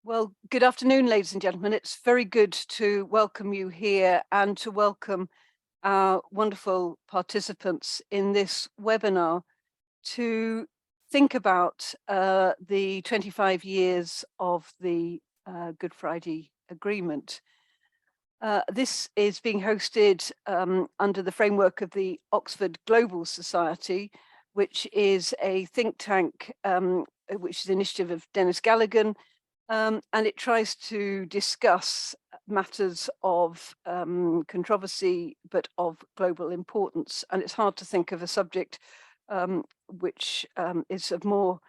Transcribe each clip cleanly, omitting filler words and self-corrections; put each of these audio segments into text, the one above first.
Well, good afternoon, ladies and gentlemen. It's very good to welcome you here and to welcome our wonderful participants in this webinar to think about the 25 years of the Good Friday Agreement. This is being hosted under the framework of the Oxford Global Society, which is a think tank, which is an initiative of Dennis Gallagher, and it tries to discuss matters of controversy, but of global importance. And it's hard to think of a subject which is of more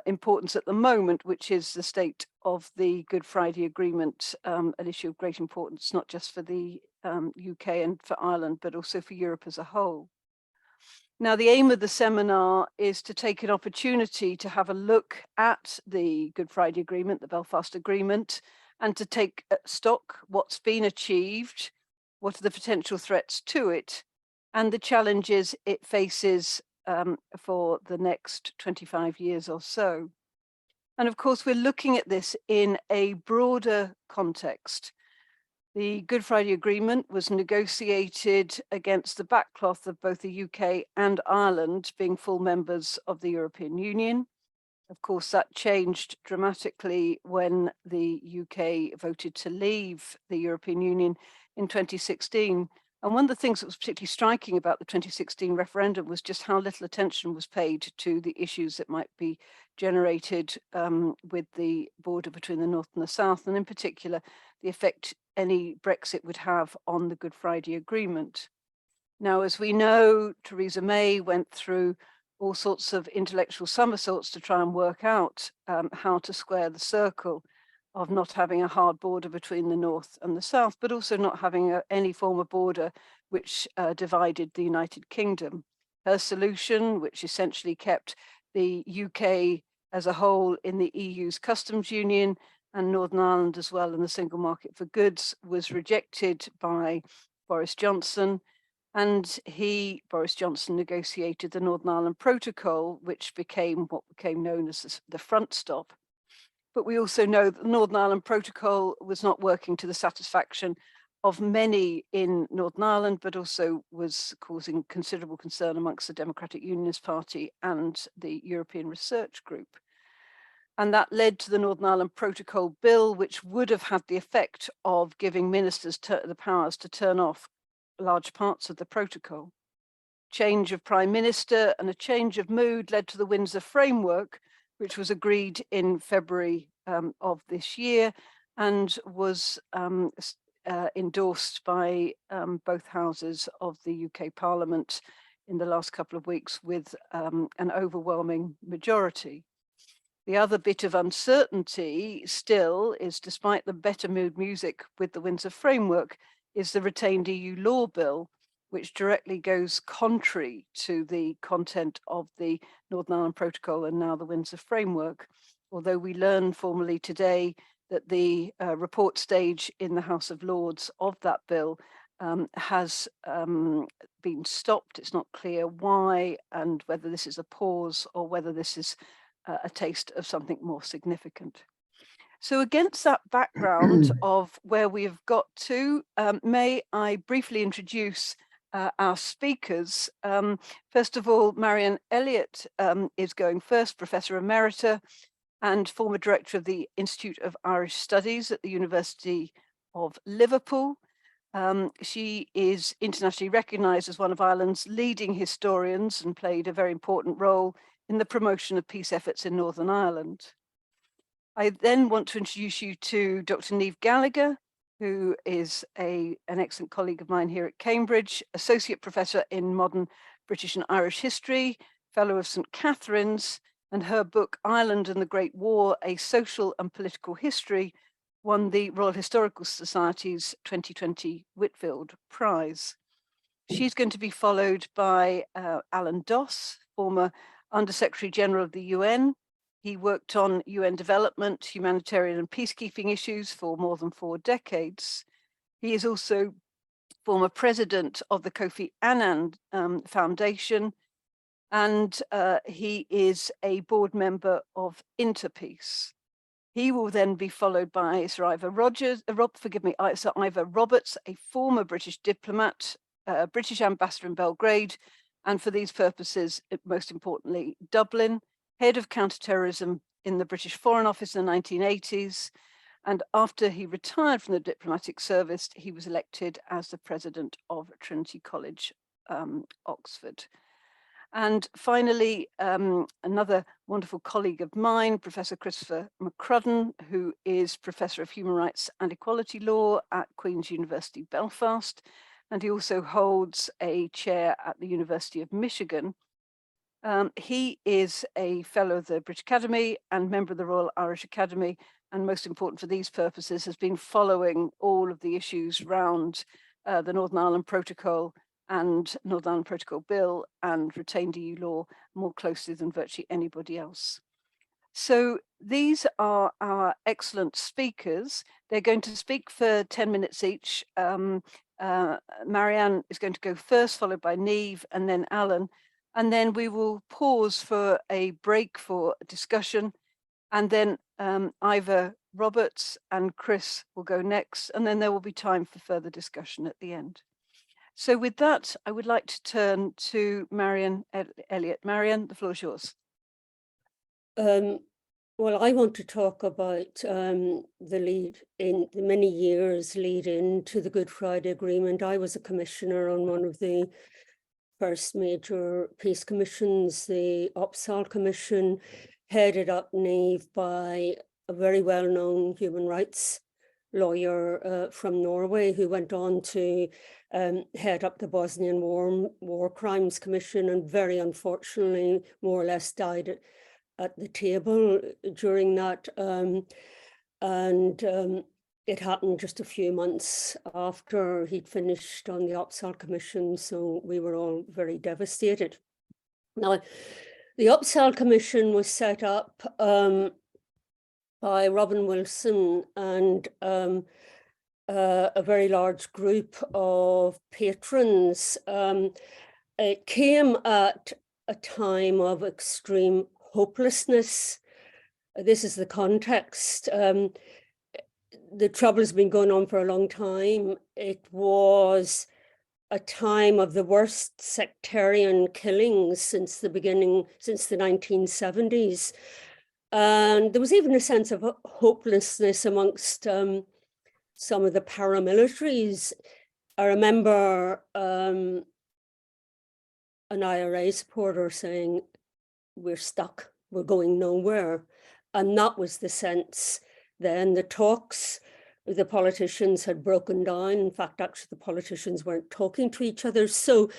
importance at the moment, which is the state of the Good Friday Agreement, an issue of great importance, not just for the UK and for Ireland, but also for Europe as a whole. Now, the aim of the seminar is to take an opportunity to have a look at the Good Friday Agreement, the Belfast Agreement, and to take stock, what's been achieved, what are the potential threats to it, and the challenges it faces for the next 25 years or so. And of course, we're looking at this in a broader context. The Good Friday Agreement was negotiated against the backcloth of both the UK and Ireland being full members of the European Union. Of course, that changed dramatically when the UK voted to leave the European Union in 2016. And one of the things that was particularly striking about the 2016 referendum was just how little attention was paid to the issues that might be generated with the border between the North and the South, and in particular, the effect any Brexit would have on the Good Friday Agreement. Now, as we know, Theresa May went through all sorts of intellectual somersaults to try and work out how to square the circle of not having a hard border between the North and the South, but also not having any form of border which divided the United Kingdom. Her solution, which essentially kept the UK as a whole in the EU's customs union and Northern Ireland as well in the single market for goods, was rejected by Boris Johnson. And Boris Johnson, negotiated the Northern Ireland Protocol, which became what became known as the front stop. But we also know that the Northern Ireland Protocol was not working to the satisfaction of many in Northern Ireland, but also was causing considerable concern amongst the Democratic Unionist Party and the European Research Group. And that led to the Northern Ireland Protocol Bill, which would have had the effect of giving ministers the powers to turn off large parts of the protocol. Change of Prime Minister and a change of mood led to the Windsor Framework, which was agreed in February of this year and was endorsed by both houses of the UK Parliament in the last couple of weeks with an overwhelming majority. The other bit of uncertainty still is, despite the better mood music with the Windsor Framework, is the retained EU law bill, which directly goes contrary to the content of the Northern Ireland Protocol and now the Windsor Framework. Although we learned formally today that the report stage in the House of Lords of that bill has been stopped. It's not clear why and whether this is a pause or whether this is a taste of something more significant. So against that background of where we have got to, may I briefly introduce our speakers. First of all, Marianne Elliott is going first, Professor Emerita and former Director of the Institute of Irish Studies at the University of Liverpool. She is internationally recognised as one of Ireland's leading historians and played a very important role in the promotion of peace efforts in Northern Ireland. I then want to introduce you to Dr. Niamh Gallagher, who is an excellent colleague of mine here at Cambridge, Associate Professor in Modern British and Irish History, Fellow of St. Catherine's, and her book, Ireland and the Great War, A Social and Political History, won the Royal Historical Society's 2020 Whitfield Prize. She's going to be followed by Alan Doss, former Under-Secretary General of the UN. He worked on UN development, humanitarian and peacekeeping issues for more than 4 decades. He is also former president of the Kofi Annan Foundation, and he is a board member of Interpeace. He will then be followed by Sir Ivor Roberts, a former British diplomat, British ambassador in Belgrade, and for these purposes, most importantly, Dublin, head of counterterrorism in the British Foreign Office in the 1980s. And after he retired from the diplomatic service, he was elected as the president of Trinity College, Oxford. And finally, another wonderful colleague of mine, Professor Christopher McCrudden, who is Professor of Human Rights and Equality Law at Queen's University Belfast. And he also holds a chair at the University of Michigan. He is a fellow of the British Academy and member of the Royal Irish Academy. And most important for these purposes, has been following all of the issues around the Northern Ireland Protocol and Northern Ireland Protocol Bill and retained EU law more closely than virtually anybody else. So these are our excellent speakers. They're going to speak for 10 minutes each. Marianne is going to go first, followed by Niamh and then Alan. And then we will pause for a break for discussion. And then Ivor Roberts and Chris will go next. And then there will be time for further discussion at the end. So with that, I would like to turn to Marianne Elliott. Marianne, the floor is yours. Well, I want to talk about the many years lead into the Good Friday Agreement. I was a commissioner on one of the first major peace commissions, the Uppsala Commission, headed up, Niamh, by a very well-known human rights lawyer from Norway, who went on to head up the Bosnian War Crimes Commission, and very unfortunately, more or less died at the table during that. It happened just a few months after he'd finished on the Uppsala Commission, so we were all very devastated. Now, the Uppsala Commission was set up by Robin Wilson and a very large group of patrons. It came at a time of extreme hopelessness. This is the context. The trouble has been going on for a long time. It was a time of the worst sectarian killings since the 1970s. And there was even a sense of hopelessness amongst some of the paramilitaries. I remember an IRA supporter saying, "We're stuck, we're going nowhere." And that was the sense then. The talks, the politicians had broken down. In fact, actually, the politicians weren't talking to each other. So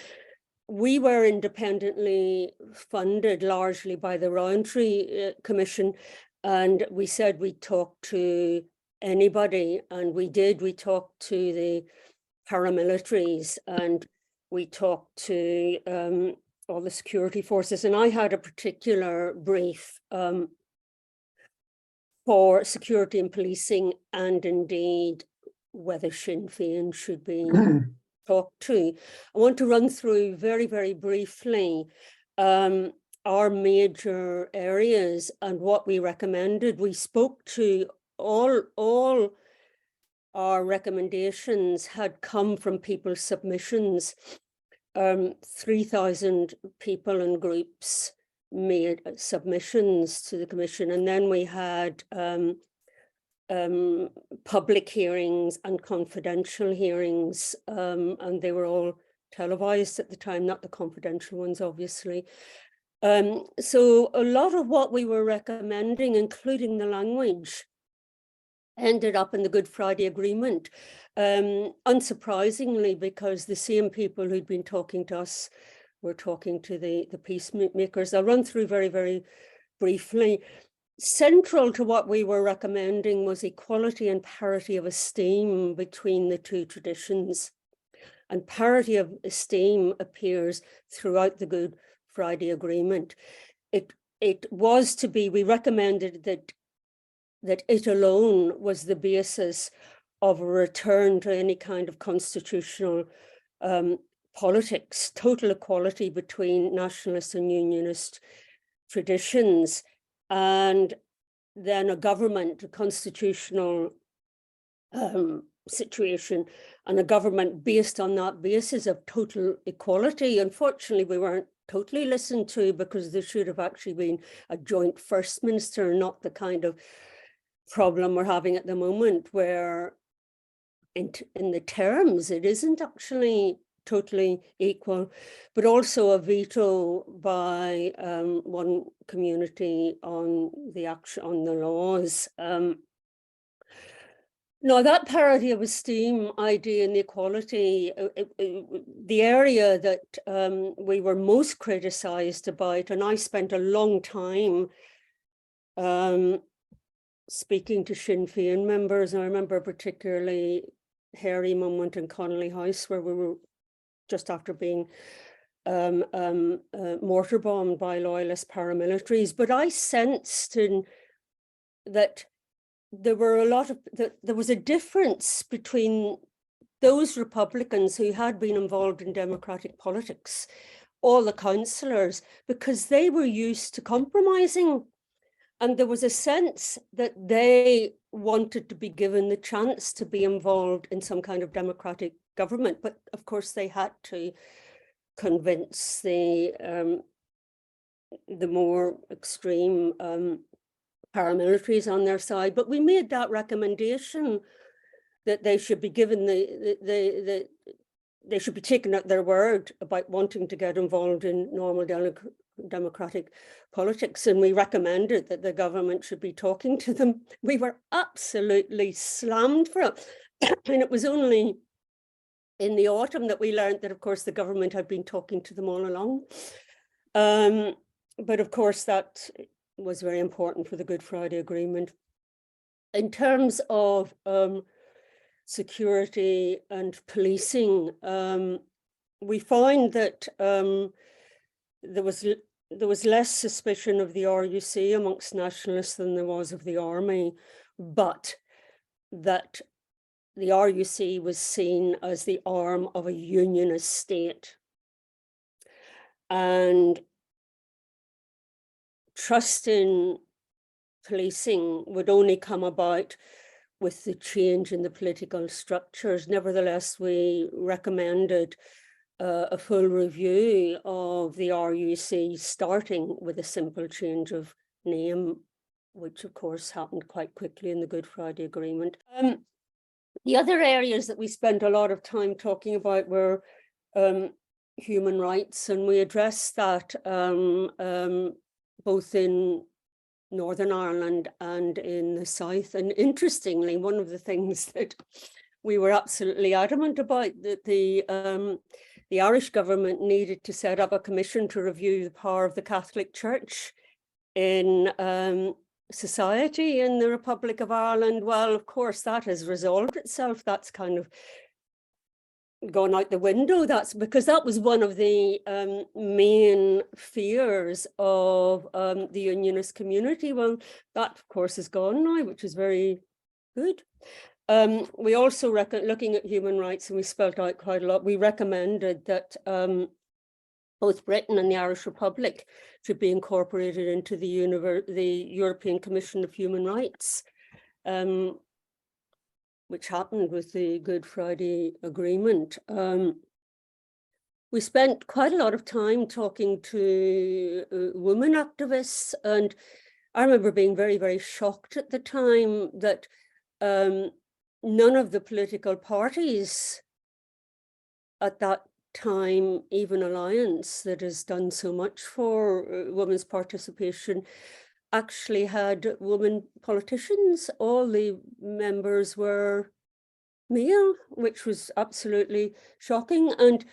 we were independently funded largely by the Rowntree Commission. And we said we'd talk to anybody. And we did. We talked to the paramilitaries and we talked to all the security forces. And I had a particular brief for security and policing, and indeed whether Sinn Féin should be talked to. I want to run through very, very briefly our major areas and what we recommended. We spoke to all our recommendations had come from people's submissions. 3,000 people and groups made submissions to the Commission, and then we had public hearings and confidential hearings, and they were all televised at the time, not the confidential ones, obviously. So a lot of what we were recommending, including the language, ended up in the Good Friday Agreement, unsurprisingly, because the same people who'd been talking to us were talking to the peacemakers. I'll run through very, very briefly. Central to what we were recommending was equality and parity of esteem between the two traditions. And parity of esteem appears throughout the Good Friday Agreement. It was to be, we recommended that it alone was the basis of a return to any kind of constitutional politics, total equality between nationalist and unionist traditions. And then a government, a constitutional situation, and a government based on that basis of total equality. Unfortunately, we weren't totally listened to, because there should have actually been a joint first minister, not the kind of problem we're having at the moment, where in the terms it isn't actually totally equal, but also a veto by one community on the action on the laws. Now, that parity of esteem idea and equality, the area that we were most criticized about, and I spent a long time speaking to Sinn Féin members. I remember particularly hairy moment in Connolly House, where we were just after being mortar bombed by loyalist paramilitaries. But I sensed that there were there was a difference between those Republicans who had been involved in democratic politics, all the councillors, because they were used to compromising. And there was a sense that they wanted to be given the chance to be involved in some kind of democratic government. But of course, they had to convince the more extreme paramilitaries on their side. But we made that recommendation that they should be given they should be taken at their word about wanting to get involved in normal democratic politics, and we recommended that the government should be talking to them. We were absolutely slammed for it. And it was only in the autumn that we learned that, of course, the government had been talking to them all along. But of course, that was very important for the Good Friday Agreement. In terms of security and policing, we found that there was less suspicion of the RUC amongst nationalists than there was of the army, but that the RUC was seen as the arm of a unionist state. And trust in policing would only come about with the change in the political structures. Nevertheless, we recommended a full review of the RUC, starting with a simple change of name, which of course happened quite quickly in the Good Friday Agreement. The other areas that we spent a lot of time talking about were human rights, and we addressed that both in Northern Ireland and in the South. And interestingly, one of the things that we were absolutely adamant about, that the Irish government needed to set up a commission to review the power of the Catholic Church in society in the Republic of Ireland. Well, of course, that has resolved itself. That's kind of gone out the window. That's because that was one of the main fears of the unionist community. Well, that of course is gone now, which is very good. We also looking at human rights, and we spelled out quite a lot. We recommended that both Britain and the Irish Republic should be incorporated into the European Commission of Human Rights, which happened with the Good Friday Agreement. We spent quite a lot of time talking to women activists, and I remember being very, very shocked at the time that none of the political parties at that time, even Alliance, that has done so much for women's participation, actually had women politicians. All the members were male, which was absolutely shocking. And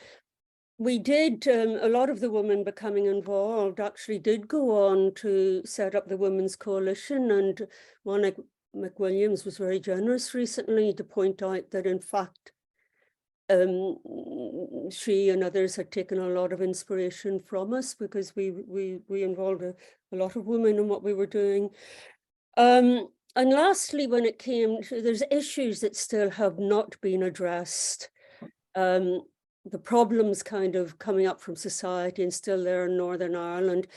we did, a lot of the women becoming involved actually did go on to set up the Women's Coalition, and Monica McWilliams was very generous recently to point out that, in fact, she and others had taken a lot of inspiration from us, because we involved a lot of women in what we were doing. And lastly, when it came to, there's issues that still have not been addressed. The problems kind of coming up from society and still there in Northern Ireland.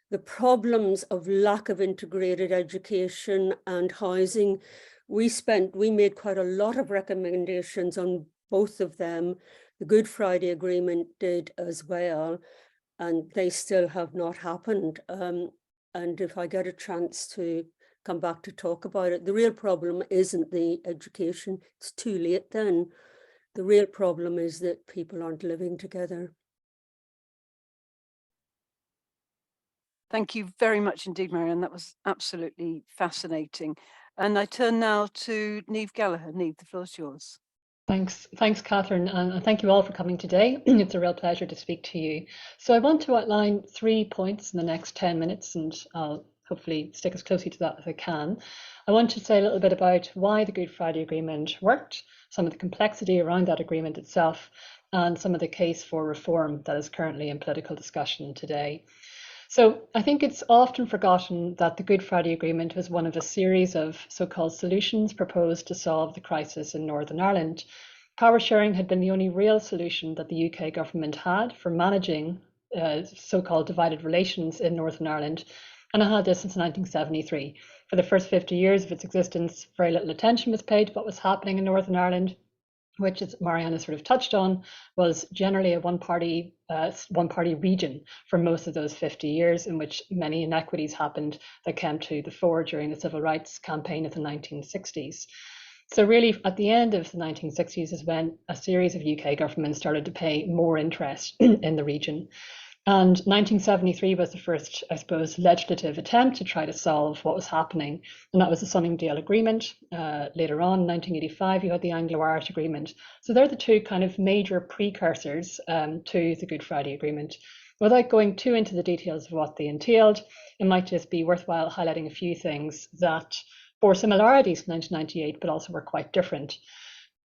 the problems of lack of integrated education and housing. We made quite a lot of recommendations on both of them. The Good Friday Agreement did as well, and they still have not happened. And if I get a chance to come back to talk about it, the real problem isn't the education. It's too late then. The real problem is that people aren't living together. Thank you very much indeed, Marianne. That was absolutely fascinating. And I turn now to Niamh Gallagher. Niamh, the floor is yours. Thanks, Catherine, and thank you all for coming today. It's a real pleasure to speak to you. So I want to outline 3 points in the next 10 minutes, and I'll hopefully stick as closely to that as I can. I want to say a little bit about why the Good Friday Agreement worked, some of the complexity around that agreement itself, and some of the case for reform that is currently in political discussion today. So I think it's often forgotten that the Good Friday Agreement was one of a series of so-called solutions proposed to solve the crisis in Northern Ireland. Power sharing had been the only real solution that the UK government had for managing so-called divided relations in Northern Ireland, and it had this since 1973. For the first 50 years of its existence, very little attention was paid to what was happening in Northern Ireland, which, as Marianne has sort of touched on, was generally a one-party region for most of those 50 years, in which many inequities happened that came to the fore during the civil rights campaign of the 1960s. So really, at the end of the 1960s is when a series of UK governments started to pay more interest in the region. And 1973 was the first, I suppose, legislative attempt to try to solve what was happening. And that was the Sunningdale Agreement. Later on, in 1985, you had the Anglo-Irish Agreement. So they're the two kind of major precursors to the Good Friday Agreement. Without going too into the details of what they entailed, it might just be worthwhile highlighting a few things that bore similarities to 1998, but also were quite different.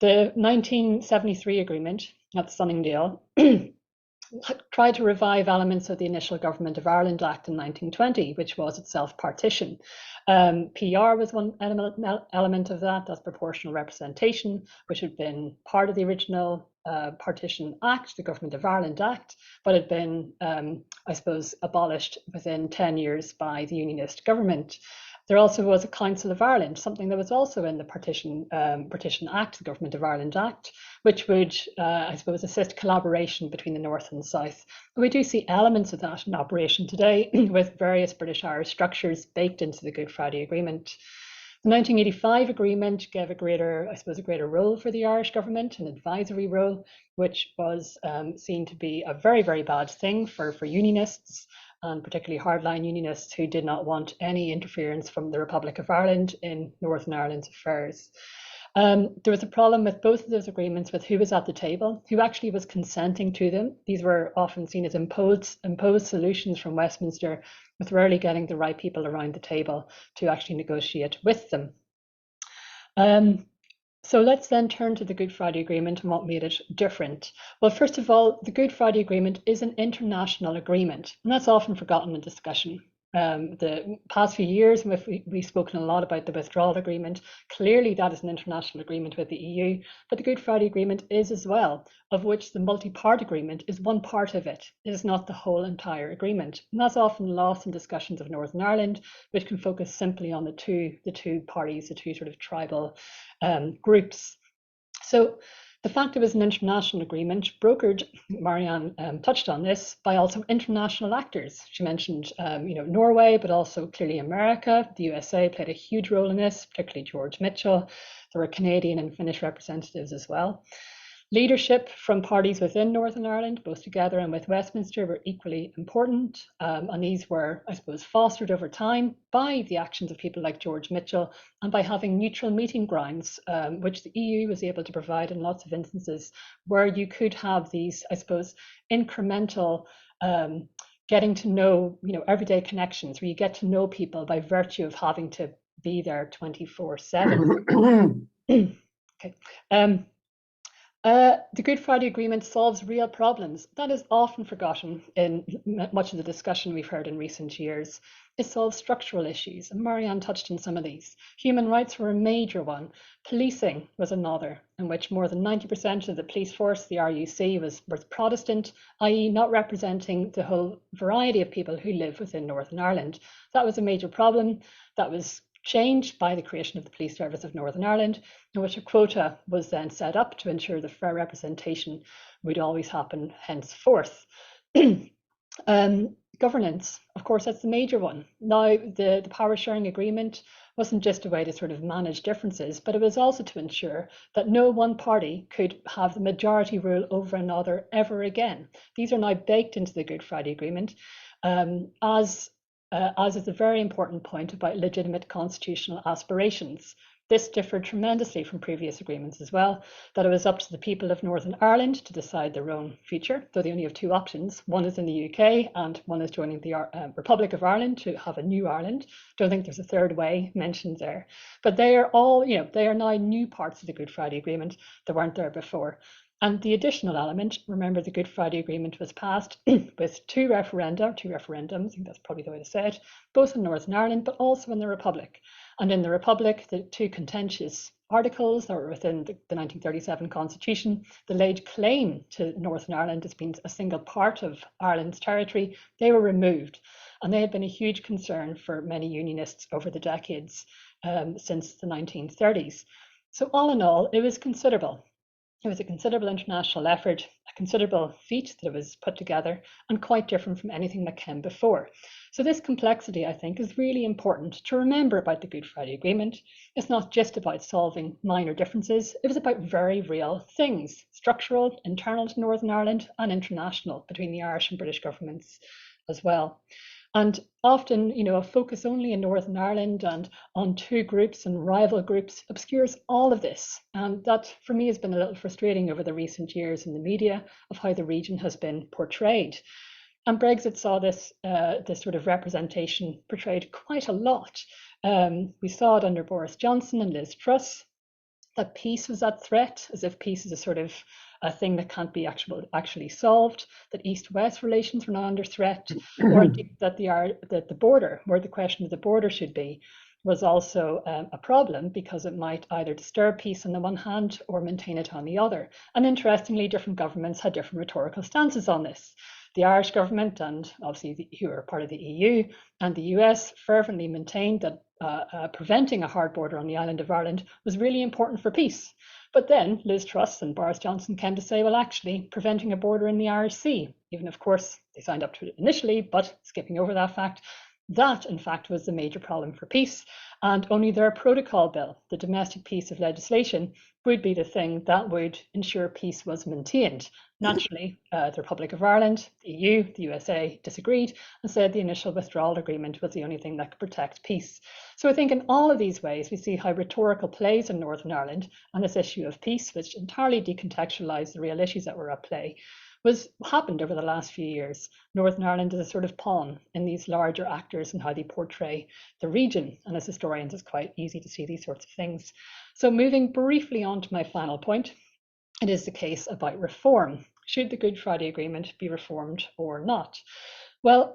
The 1973 agreement at the Sunningdale tried to revive elements of the initial Government of Ireland Act in 1920, which was itself partition. PR was one element of that. That's proportional representation, which had been part of the original Partition Act, the Government of Ireland Act, but had been, I suppose, abolished within 10 years by the Unionist government. There also was a Council of Ireland, something that was also in the Partition Act, the Government of Ireland Act, which would, I suppose, assist collaboration between the North and the South. And we do see elements of that in operation today with various British-Irish structures baked into the Good Friday Agreement. The 1985 agreement gave a greater role for the Irish government, an advisory role, which was seen to be a very, very bad thing for unionists, and particularly hardline unionists who did not want any interference from the Republic of Ireland in Northern Ireland's affairs. There was a problem with both of those agreements with who was at the table, who actually was consenting to them. These were often seen as imposed solutions from Westminster, with rarely getting the right people around the table to actually negotiate with them. So let's then turn to the Good Friday Agreement and what made it different. Well, first of all, the Good Friday Agreement is an international agreement, and that's often forgotten in discussion. The past few years, we've spoken a lot about the withdrawal agreement. Clearly, that is an international agreement with the EU, but the Good Friday Agreement is as well, of which the multi-part agreement is one part of it. It is not the whole entire agreement. And that's often lost in discussions of Northern Ireland, which can focus simply on the two parties, the two sort of tribal groups. So the fact it was an international agreement brokered, Marianne touched on this, by also international actors. She mentioned Norway, but also clearly America. The USA played a huge role in this, particularly George Mitchell. There were Canadian and Finnish representatives as well. Leadership from parties within Northern Ireland, both together and with Westminster, were equally important. And these were, I suppose, fostered over time by the actions of people like George Mitchell and by having neutral meeting grounds, which the EU was able to provide in lots of instances, where you could have these, I suppose, incremental getting to know, everyday connections, where you get to know people by virtue of having to be there 24/7. Okay. The Good Friday Agreement solves real problems. That is often forgotten in much of the discussion we've heard in recent years. It solves structural issues, and Marianne touched on some of these. Human rights were a major one. Policing was another, in which more than 90% of the police force, the RUC, was Protestant, i.e. not representing the whole variety of people who live within Northern Ireland. That was a major problem. That was changed by the creation of the Police Service of Northern Ireland, in which a quota was then set up to ensure that fair representation would always happen henceforth. Governance, of course, that's the major one. Now, the power sharing agreement wasn't just a way to sort of manage differences, but it was also to ensure that no one party could have the majority rule over another ever again. These are now baked into the Good Friday Agreement, as is a very important point about legitimate constitutional aspirations. This differed tremendously from previous agreements as well, that it was up to the people of Northern Ireland to decide their own future, though they only have two options. One is in the UK and one is joining the Republic of Ireland to have a new Ireland. Don't think there's a third way mentioned there. But they are all, they are now new parts of the Good Friday Agreement that weren't there before. And the additional element, remember the Good Friday Agreement was passed with two referendums, I think that's probably the way to say it, both in Northern Ireland, but also in the Republic. And in the Republic, the two contentious articles that were within the 1937 Constitution that laid claim to Northern Ireland as being a single part of Ireland's territory, they were removed. And they had been a huge concern for many unionists over the decades since the 1930s. So all in all, it was considerable. It was a considerable international effort, a considerable feat that was put together, and quite different from anything that came before. So this complexity, I think, is really important to remember about the Good Friday Agreement. It's not just about solving minor differences, it was about very real things, structural, internal to Northern Ireland, and international between the Irish and British governments as well. And often, a focus only in Northern Ireland and on two groups and rival groups obscures all of this. And that, for me, has been a little frustrating over the recent years in the media of how the region has been portrayed. And Brexit saw this sort of representation portrayed quite a lot. We saw it under Boris Johnson and Liz Truss, that peace was at threat, as if peace is a sort of a thing that can't be actually solved, that East-West relations were not under threat, or indeed that the border, where the question of the border should be, was also a problem because it might either disturb peace on the one hand or maintain it on the other. And interestingly, different governments had different rhetorical stances on this. The Irish government, and obviously who are part of the EU, and the US fervently maintained that preventing a hard border on the island of Ireland was really important for peace. But then Liz Truss and Boris Johnson came to say, well, actually, preventing a border in the Irish Sea, even of course they signed up to it initially, but skipping over that fact, that, in fact, was the major problem for peace, and only their protocol bill, the domestic piece of legislation, would be the thing that would ensure peace was maintained. Naturally, the Republic of Ireland, the EU, the USA disagreed and said the initial withdrawal agreement was the only thing that could protect peace. So I think in all of these ways, we see how rhetorical plays in Northern Ireland on this issue of peace, which entirely decontextualised the real issues that were at play, happened over the last few years. Northern Ireland is a sort of pawn in these larger actors and how they portray the region. And as historians, it's quite easy to see these sorts of things. So moving briefly on to my final point, it is the case about reform. Should the Good Friday Agreement be reformed or not? Well,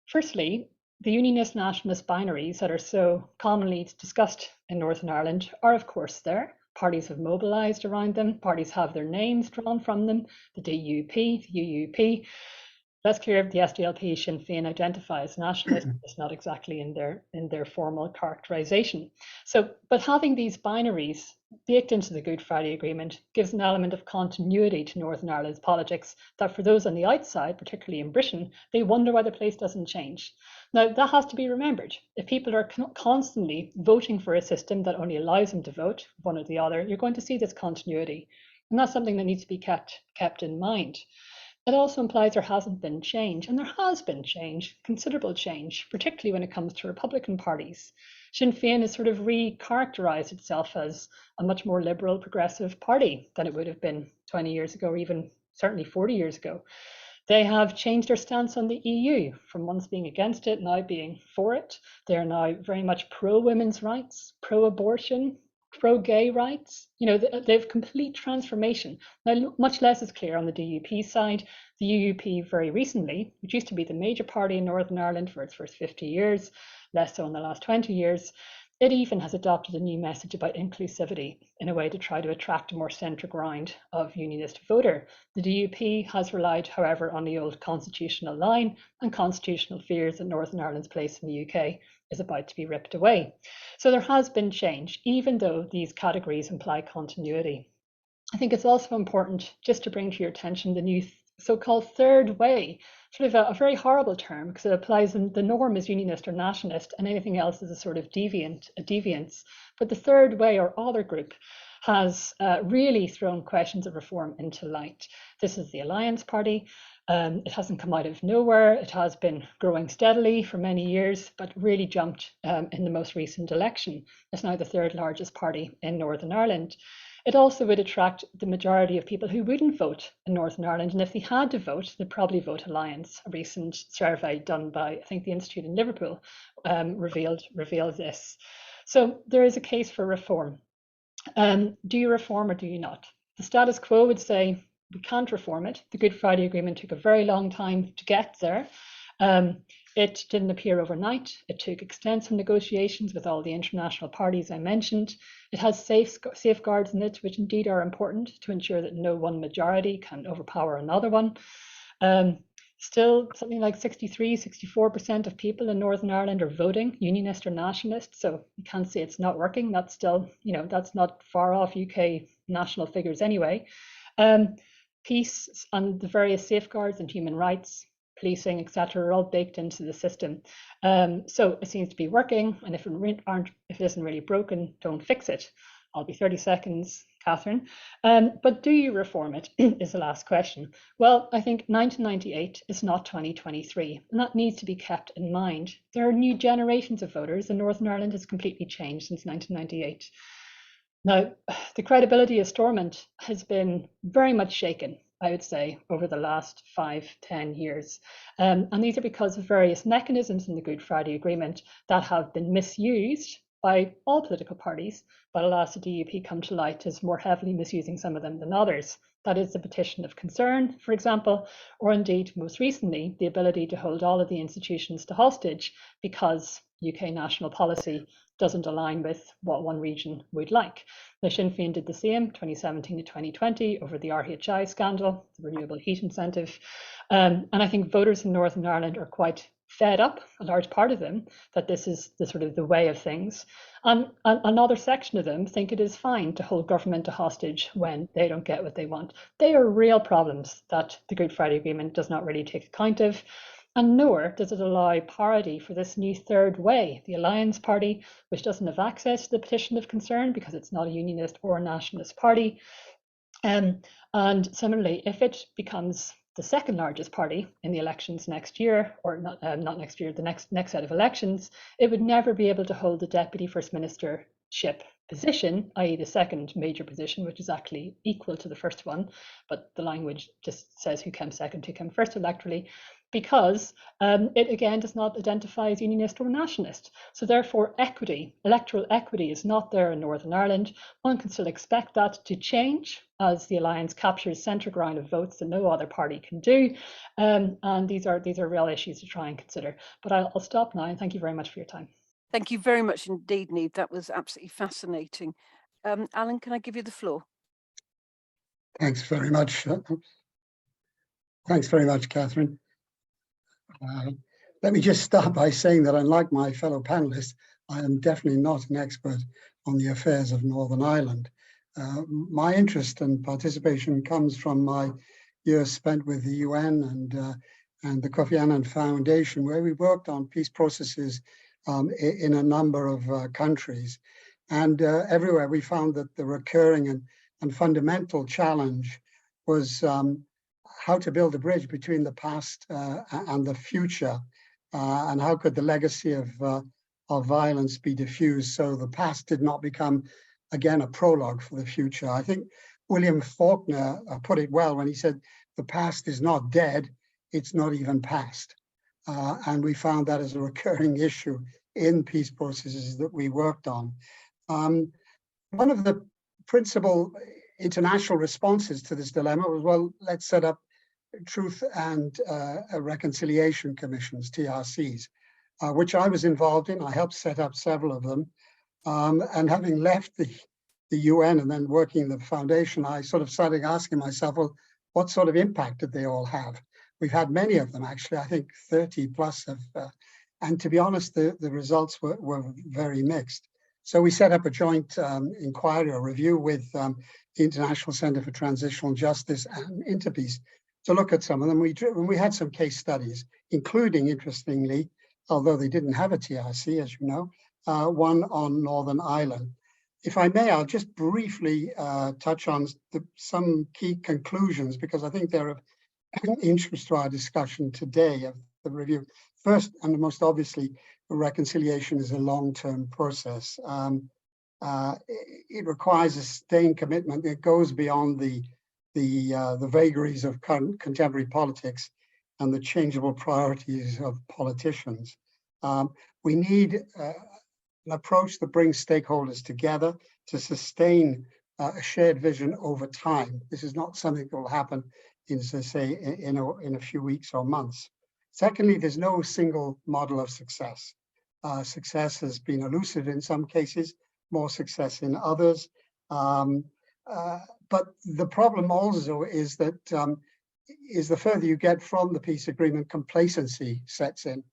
firstly, the unionist nationalist binaries that are so commonly discussed in Northern Ireland are, of course, there. Parties have mobilised around them. Parties have their names drawn from them. The DUP, the UUP. That's clear. The SDLP, Sinn Féin identify as nationalist. It's not exactly in their formal characterisation. So, but having these binaries baked into the Good Friday Agreement gives an element of continuity to Northern Ireland's politics that for those on the outside, particularly in Britain, they wonder why the place doesn't change. Now, that has to be remembered. If people are constantly voting for a system that only allows them to vote, one or the other, you're going to see this continuity. And that's something that needs to be kept in mind. It also implies there hasn't been change, and there has been change, considerable change, particularly when it comes to Republican parties. Sinn Féin has sort of recharacterised itself as a much more liberal, progressive party than it would have been 20 years ago, or even certainly 40 years ago. They have changed their stance on the EU from once being against it, now being for it. They are now very much pro-women's rights, pro-abortion, pro-gay rights. You know, they've complete transformation. Now, much less is clear on the DUP side. The UUP very recently, which used to be the major party in Northern Ireland for its first 50 years, less so in the last 20 years, it even has adopted a new message about inclusivity in a way to try to attract a more centre ground of unionist voter. The DUP has relied, however, on the old constitutional line and constitutional fears that Northern Ireland's place in the UK is about to be ripped away. So there has been change, even though these categories imply continuity. I think it's also important just to bring to your attention the new so-called third way, sort of a very horrible term because it applies, and the norm is unionist or nationalist, and anything else is a sort of deviance. But the third way or other group has really thrown questions of reform into light. This is the Alliance Party. It hasn't come out of nowhere. It has been growing steadily for many years, but really jumped in the most recent election. It's now the third largest party in Northern Ireland. It also would attract the majority of people who wouldn't vote in Northern Ireland. And if they had to vote, they'd probably vote Alliance. A recent survey done by, I think, the Institute in Liverpool revealed this. So there is a case for reform. Do you reform or do you not? The status quo would say we can't reform it. The Good Friday Agreement took a very long time to get there. It didn't appear overnight. It took extensive negotiations with all the international parties I mentioned. It has safeguards in it, which indeed are important to ensure that no one majority can overpower another one. Still, something like 64% of people in Northern Ireland are voting unionist or nationalist. So you can't say it's not working. That's still, you know, that's not far off UK national figures anyway. Peace and the various safeguards and human rights, policing, etc., are all baked into the system. So it seems to be working, and if it isn't really broken, don't fix it. I'll be 30 seconds, Catherine. But do you reform it is the last question. Well, I think 1998 is not 2023, and that needs to be kept in mind. There are new generations of voters, and Northern Ireland has completely changed since 1998. Now, the credibility of Stormont has been very much shaken, I would say, over the last 5-10 years. And these are because of various mechanisms in the Good Friday Agreement that have been misused by all political parties, but alas, the DUP come to light as more heavily misusing some of them than others. That is the petition of concern, for example, or indeed, most recently, the ability to hold all of the institutions to hostage because UK national policy doesn't align with what one region would like. Now, Sinn Féin did the same 2017 to 2020 over the RHI scandal, the renewable heat incentive. And I think voters in Northern Ireland are quite fed up, a large part of them, that this is the sort of the way of things. And another section of them think it is fine to hold government to hostage when they don't get what they want. They are real problems that the Good Friday Agreement does not really take account of. And nor does it allow parity for this new third way, the Alliance Party, which doesn't have access to the petition of concern because it's not a unionist or a nationalist party. And similarly, if it becomes the second largest party in the elections next year, or not next year, the next set of elections, it would never be able to hold the Deputy First Ministership position, i.e. the second major position, which is actually equal to the first one, but the language just says who came second, who came first electorally, because it again does not identify as unionist or nationalist. So therefore electoral equity is not there in Northern Ireland. One can still expect that to change as the Alliance captures centre ground of votes that no other party can do. And these are real issues to try and consider. But I'll stop now, and thank you very much for your time. Thank you very much indeed, Niamh. That was absolutely fascinating. Alan, can I give you the floor? Thanks very much. Thanks very much, Catherine. Let me just start by saying that, unlike my fellow panelists, I am definitely not an expert on the affairs of Northern Ireland. My interest and participation comes from my years spent with the UN and the Kofi Annan Foundation, where we worked on peace processes in a number of countries. And everywhere we found that the recurring and fundamental challenge was how to build a bridge between the past and the future, and how could the legacy of violence be diffused so the past did not become, again, a prologue for the future. I think William Faulkner put it well when he said, the past is not dead, it's not even past. And we found that as a recurring issue in peace processes that we worked on. One of the principal international responses to this dilemma was, well, let's set up Truth and Reconciliation Commissions, TRCs, which I was involved in. I helped set up several of them. And having left the UN and then working in the foundation, I sort of started asking myself, well, what sort of impact did they all have? We've had many of them, actually, I think 30 plus of, and to be honest, the results were very mixed. So we set up a joint inquiry or review with the International Center for Transitional Justice and Interpeace to look at some of them. We had some case studies, including, interestingly, although they didn't have a TRC, as you know, one on Northern Ireland. If I may, I'll just briefly touch on some key conclusions, because I think they're of interest to our discussion today of the review. First, and most obviously, reconciliation is a long-term process. It requires a sustained commitment that goes beyond the vagaries of contemporary politics and the changeable priorities of politicians. We need an approach that brings stakeholders together to sustain a shared vision over time. This is not something that will happen in, say, in a few weeks or months. Secondly, there's no single model of success. Success has been elusive in some cases, more success in others. But the problem also is that the further you get from the peace agreement, complacency sets in.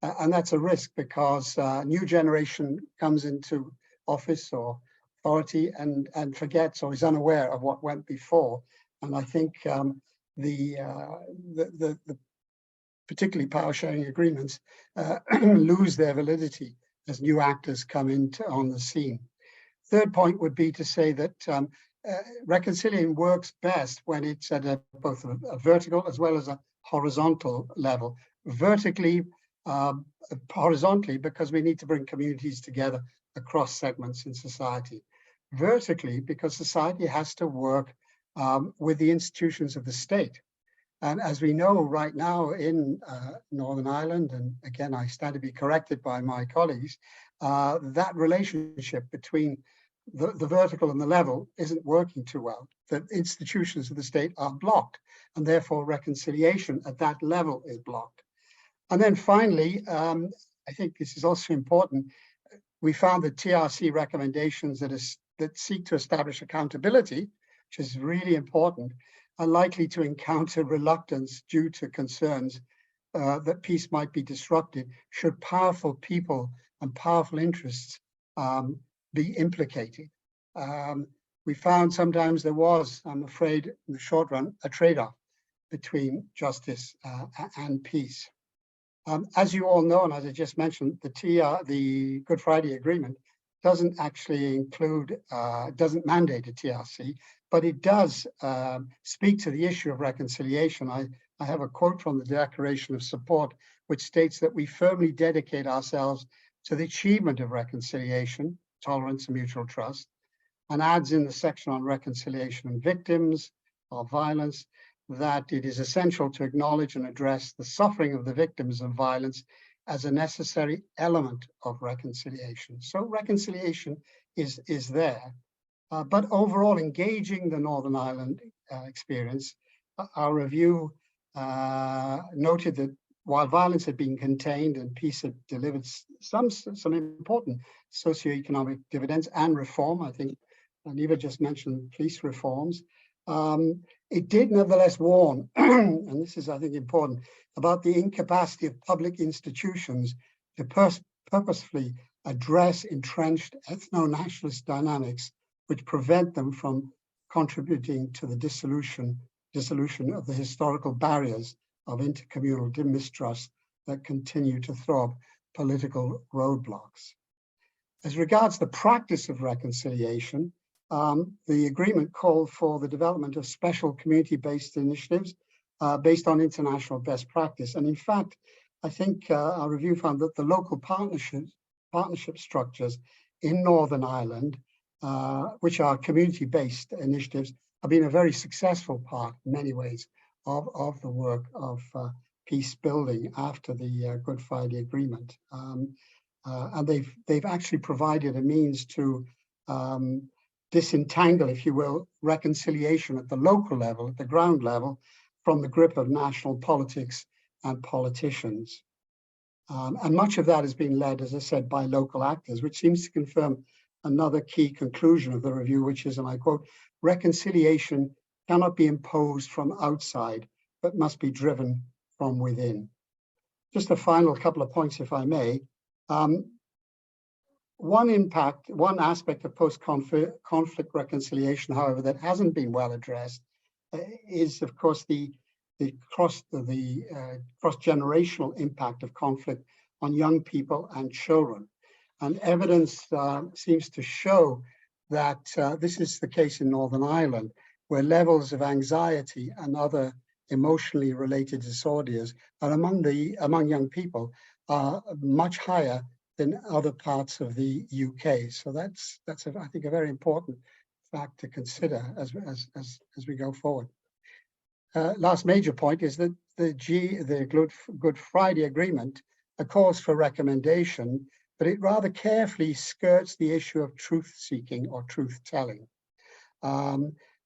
And that's a risk, because a new generation comes into office or authority and forgets or is unaware of what went before. And I think the particularly power sharing agreements lose their validity as new actors come on the scene. Third point would be to say that reconciliation works best when it's at both a vertical as well as a horizontal level. Horizontally, because we need to bring communities together across segments in society. Vertically, because society has to work with the institutions of the state. And as we know right now in Northern Ireland, and again, I stand to be corrected by my colleagues, that relationship between the vertical and the level isn't working too well. The institutions of the state are blocked, and therefore reconciliation at that level is blocked. And then finally, I think this is also important, we found that TRC recommendations that seek to establish accountability, which is really important, are likely to encounter reluctance due to concerns that peace might be disrupted should powerful people and powerful interests be implicated. We found sometimes there was, I'm afraid, in the short run, a trade-off between justice and peace. As you all know, and as I just mentioned, the Good Friday Agreement doesn't actually include, doesn't mandate a TRC, but it does speak to the issue of reconciliation. I have a quote from the Declaration of Support, which states that we firmly dedicate ourselves to the achievement of reconciliation, tolerance, and mutual trust, and adds in the section on reconciliation and victims of violence that it is essential to acknowledge and address the suffering of the victims of violence as a necessary element of reconciliation. So reconciliation is there. But overall, engaging the Northern Ireland experience, our review noted that while violence had been contained and peace had delivered some important socioeconomic dividends and reform, I think Niamh just mentioned police reforms, it did nevertheless warn, and this is, I think, important, about the incapacity of public institutions to purposefully address entrenched ethno-nationalist dynamics which prevent them from contributing to the dissolution of the historical barriers of intercommunal mistrust that continue to throw up political roadblocks. As regards the practice of reconciliation, the agreement called for the development of special community-based initiatives based on international best practice. And in fact, I think our review found that the local partnership structures in Northern Ireland, which are community-based initiatives, have been a very successful part in many ways of the work of peace building after the Good Friday Agreement. And they've actually provided a means to disentangle, if you will, reconciliation at the local level, at the ground level, from the grip of national politics and politicians. And much of that has been led, as I said, by local actors, which seems to confirm another key conclusion of the review, which is, and I quote, reconciliation cannot be imposed from outside, but must be driven from within. Just a final couple of points, if I may. One aspect of post-conflict reconciliation, however, that hasn't been well addressed is, of course, the cross-generational impact of conflict on young people and children. And evidence seems to show that this is the case in Northern Ireland, where levels of anxiety and other emotionally related disorders are among young people are much higher than other parts of the UK. So that's I think a very important fact to consider as we go forward. Last major point is that the Good Friday Agreement calls for recommendation, but it rather carefully skirts the issue of truth-seeking or truth-telling.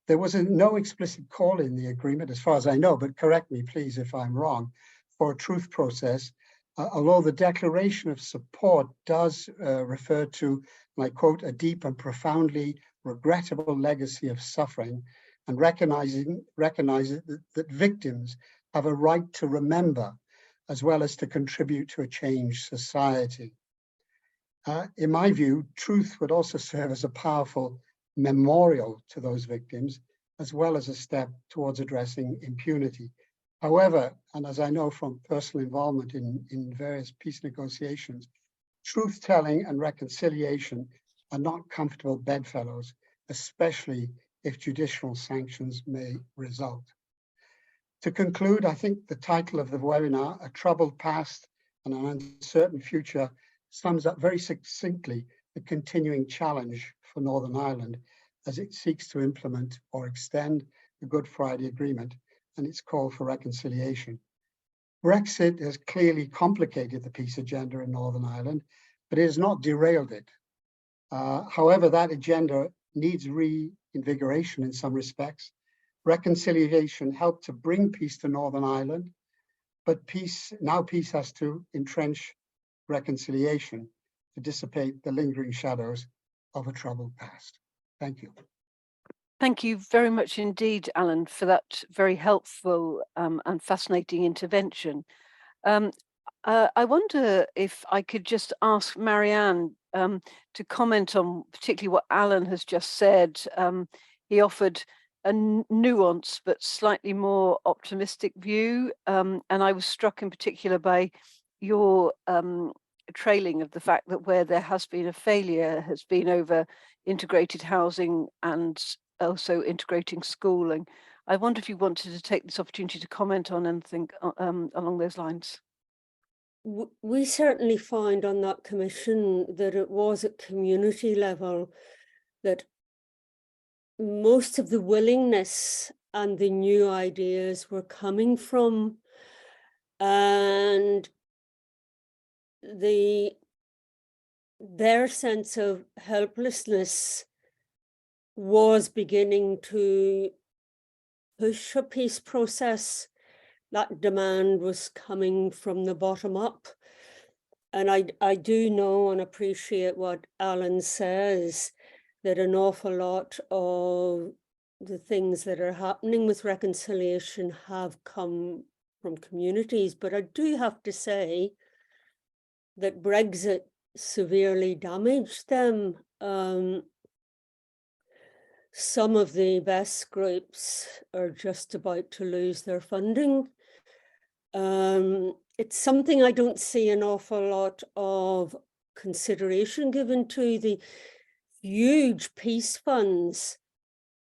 There was no explicit call in the agreement, as far as I know, but correct me, please, if I'm wrong, for a truth process, although the declaration of support does refer to, and I quote, a deep and profoundly regrettable legacy of suffering, and recognizes that victims have a right to remember, as well as to contribute to a changed society. In my view, truth would also serve as a powerful memorial to those victims, as well as a step towards addressing impunity. However, and as I know from personal involvement in various peace negotiations, truth-telling and reconciliation are not comfortable bedfellows, especially if judicial sanctions may result. To conclude, I think the title of the webinar, A Troubled Past and an Uncertain Future, sums up very succinctly the continuing challenge for Northern Ireland as it seeks to implement or extend the Good Friday Agreement and its call for reconciliation. Brexit has clearly complicated the peace agenda in Northern Ireland, but it has not derailed it. However, that agenda needs reinvigoration in some respects. Reconciliation helped to bring peace to Northern Ireland, but peace has to entrench reconciliation to dissipate the lingering shadows of a troubled past. Thank you. Thank you very much indeed, Alan, for that very helpful and fascinating intervention. I wonder if I could just ask Marianne to comment on particularly what Alan has just said. He offered a nuanced but slightly more optimistic view, and I was struck in particular by your trailing of the fact that where there has been a failure has been over integrated housing and also integrating schooling. I wonder if you wanted to take this opportunity to comment on anything along those lines. We certainly find on that commission that it was at community level that most of the willingness and the new ideas were coming from, and their sense of helplessness was beginning to push a peace process. That demand was coming from the bottom up. And I do know and appreciate what Alan says, that an awful lot of the things that are happening with reconciliation have come from communities. But I do have to say that Brexit severely damaged them. Some of the best groups are just about to lose their funding. It's something I don't see an awful lot of consideration given to, the huge peace funds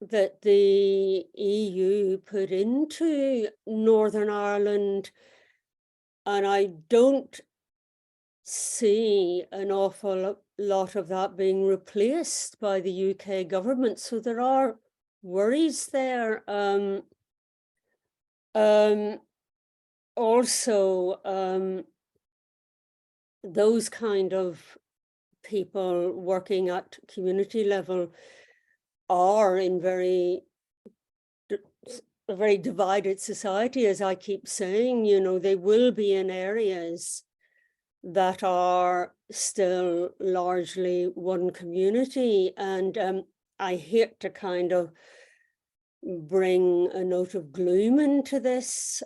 that the EU put into Northern Ireland. And I don't see an awful lot of that being replaced by the UK government. So there are worries there. Also, those kind of people working at community level are in a very divided society, as I keep saying. You know, they will be in areas that are still largely one community. And I hate to kind of bring a note of gloom into this.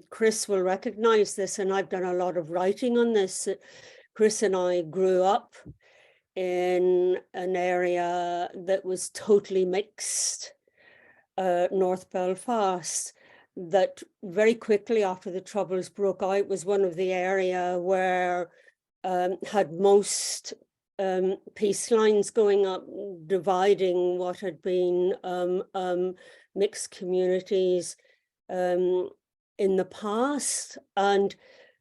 Chris will recognize this, and I've done a lot of writing on this. Chris and I grew up in an area that was totally mixed, North Belfast, that very quickly after the Troubles broke out was one of the area where had most peace lines going up, dividing what had been mixed communities in the past, and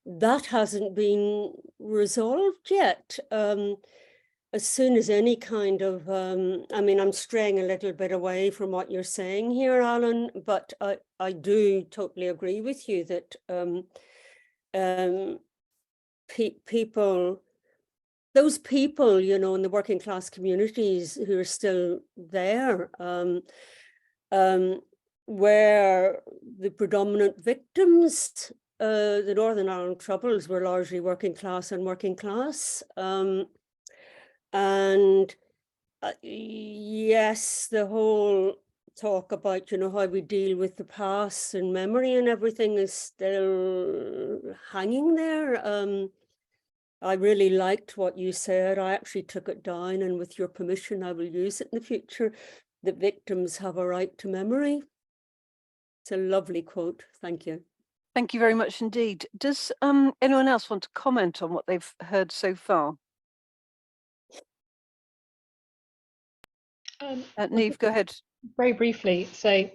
that hasn't been resolved yet. As soon as any kind of, I mean, I'm straying a little bit away from what you're saying here, Alan, but I do totally agree with you that those people, you know, in the working class communities who are still there, where the predominant victims, the Northern Ireland Troubles, were largely working class and working class. And yes, the whole talk about, you know, how we deal with the past and memory and everything is still hanging there. I really liked what you said. I actually took it down, and with your permission, I will use it in the future. The victims have a right to memory. It's a lovely quote. Thank you. Thank you very much indeed. Does anyone else want to comment on what they've heard so far? Niamh, go ahead. Very briefly say,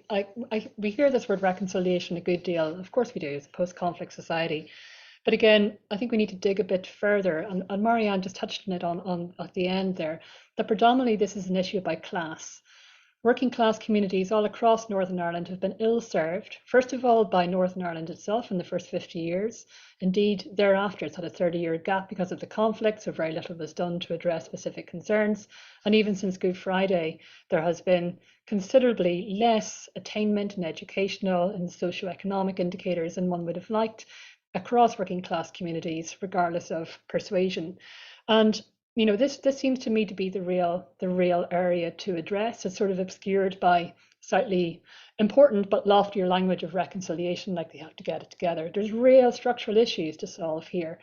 we hear this word reconciliation a good deal. Of course we do, it's a post-conflict society. But again, I think we need to dig a bit further, and Marianne just touched on it on at the end there, that predominantly this is an issue about class. Working class communities all across Northern Ireland have been ill-served, first of all by Northern Ireland itself in the first 50 years. Indeed, thereafter it's had a 30-year gap because of the conflict, so very little was done to address specific concerns. And even since Good Friday, there has been considerably less attainment in educational and socioeconomic indicators than one would have liked across working class communities, regardless of persuasion. And you know, this seems to me to be the real area to address. It's sort of obscured by slightly important but loftier language of reconciliation, like they have to get it together. There's real structural issues to solve here.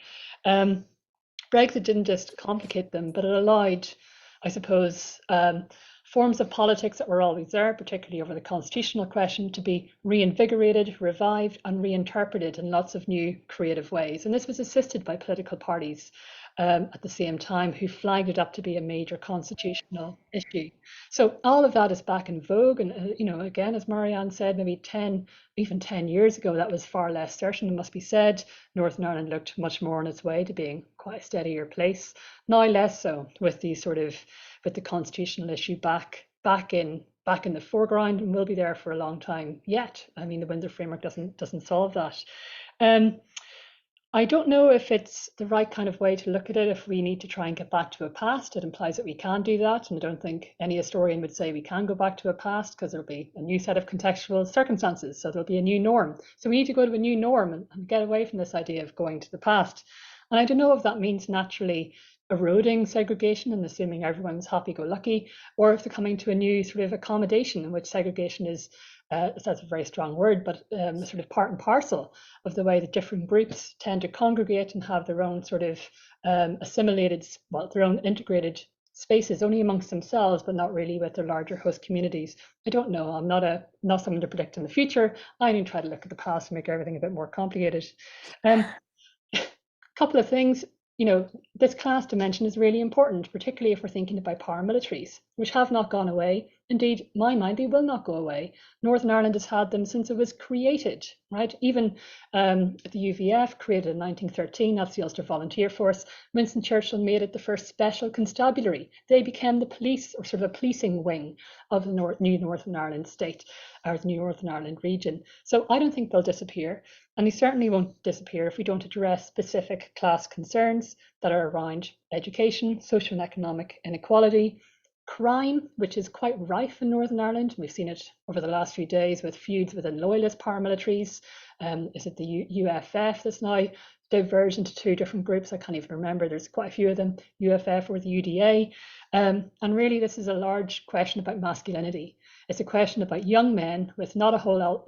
Brexit didn't just complicate them, but it allowed, I suppose, forms of politics that were always there, particularly over the constitutional question, to be reinvigorated, revived, and reinterpreted in lots of new creative ways. And this was assisted by political parties at the same time, who flagged it up to be a major constitutional issue. So all of that is back in vogue. And, you know, again, as Marianne said, maybe 10 years ago, that was far less certain, it must be said. Northern Ireland looked much more on its way to being quite a steadier place. Now less so, with the constitutional issue back in the foreground, and will be there for a long time yet. I mean, the Windsor Framework doesn't solve that. I don't know if it's the right kind of way to look at it. If we need to try and get back to a past, it implies that we can do that. And I don't think any historian would say we can go back to a past, because there'll be a new set of contextual circumstances. So there'll be a new norm. So we need to go to a new norm and get away from this idea of going to the past. And I don't know if that means naturally eroding segregation and assuming everyone's happy-go-lucky, or if they're coming to a new sort of accommodation in which segregation is, that's a very strong word, but sort of part and parcel of the way that different groups tend to congregate and have their own sort of assimilated, well, their own integrated spaces only amongst themselves, but not really with their larger host communities. I don't know. I'm not someone to predict in the future. I only try to look at the past and make everything a bit more complicated. A couple of things. You know, this class dimension is really important, particularly if we're thinking about paramilitaries, which have not gone away. Indeed, my mind, they will not go away. Northern Ireland has had them since it was created, right? Even the UVF, created in 1913, that's the Ulster Volunteer Force. Winston Churchill made it the first special constabulary. They became the police, or sort of a policing wing of the new Northern Ireland state, or the new Northern Ireland region. So I don't think they'll disappear. And they certainly won't disappear if we don't address specific class concerns that are around education, social and economic inequality, crime, which is quite rife in Northern Ireland. We've seen it over the last few days with feuds within loyalist paramilitaries. Is it the UFF that's now diverged into two different groups? I can't even remember. There's quite a few of them, UFF or the UDA. And really, this is a large question about masculinity. It's a question about young men with not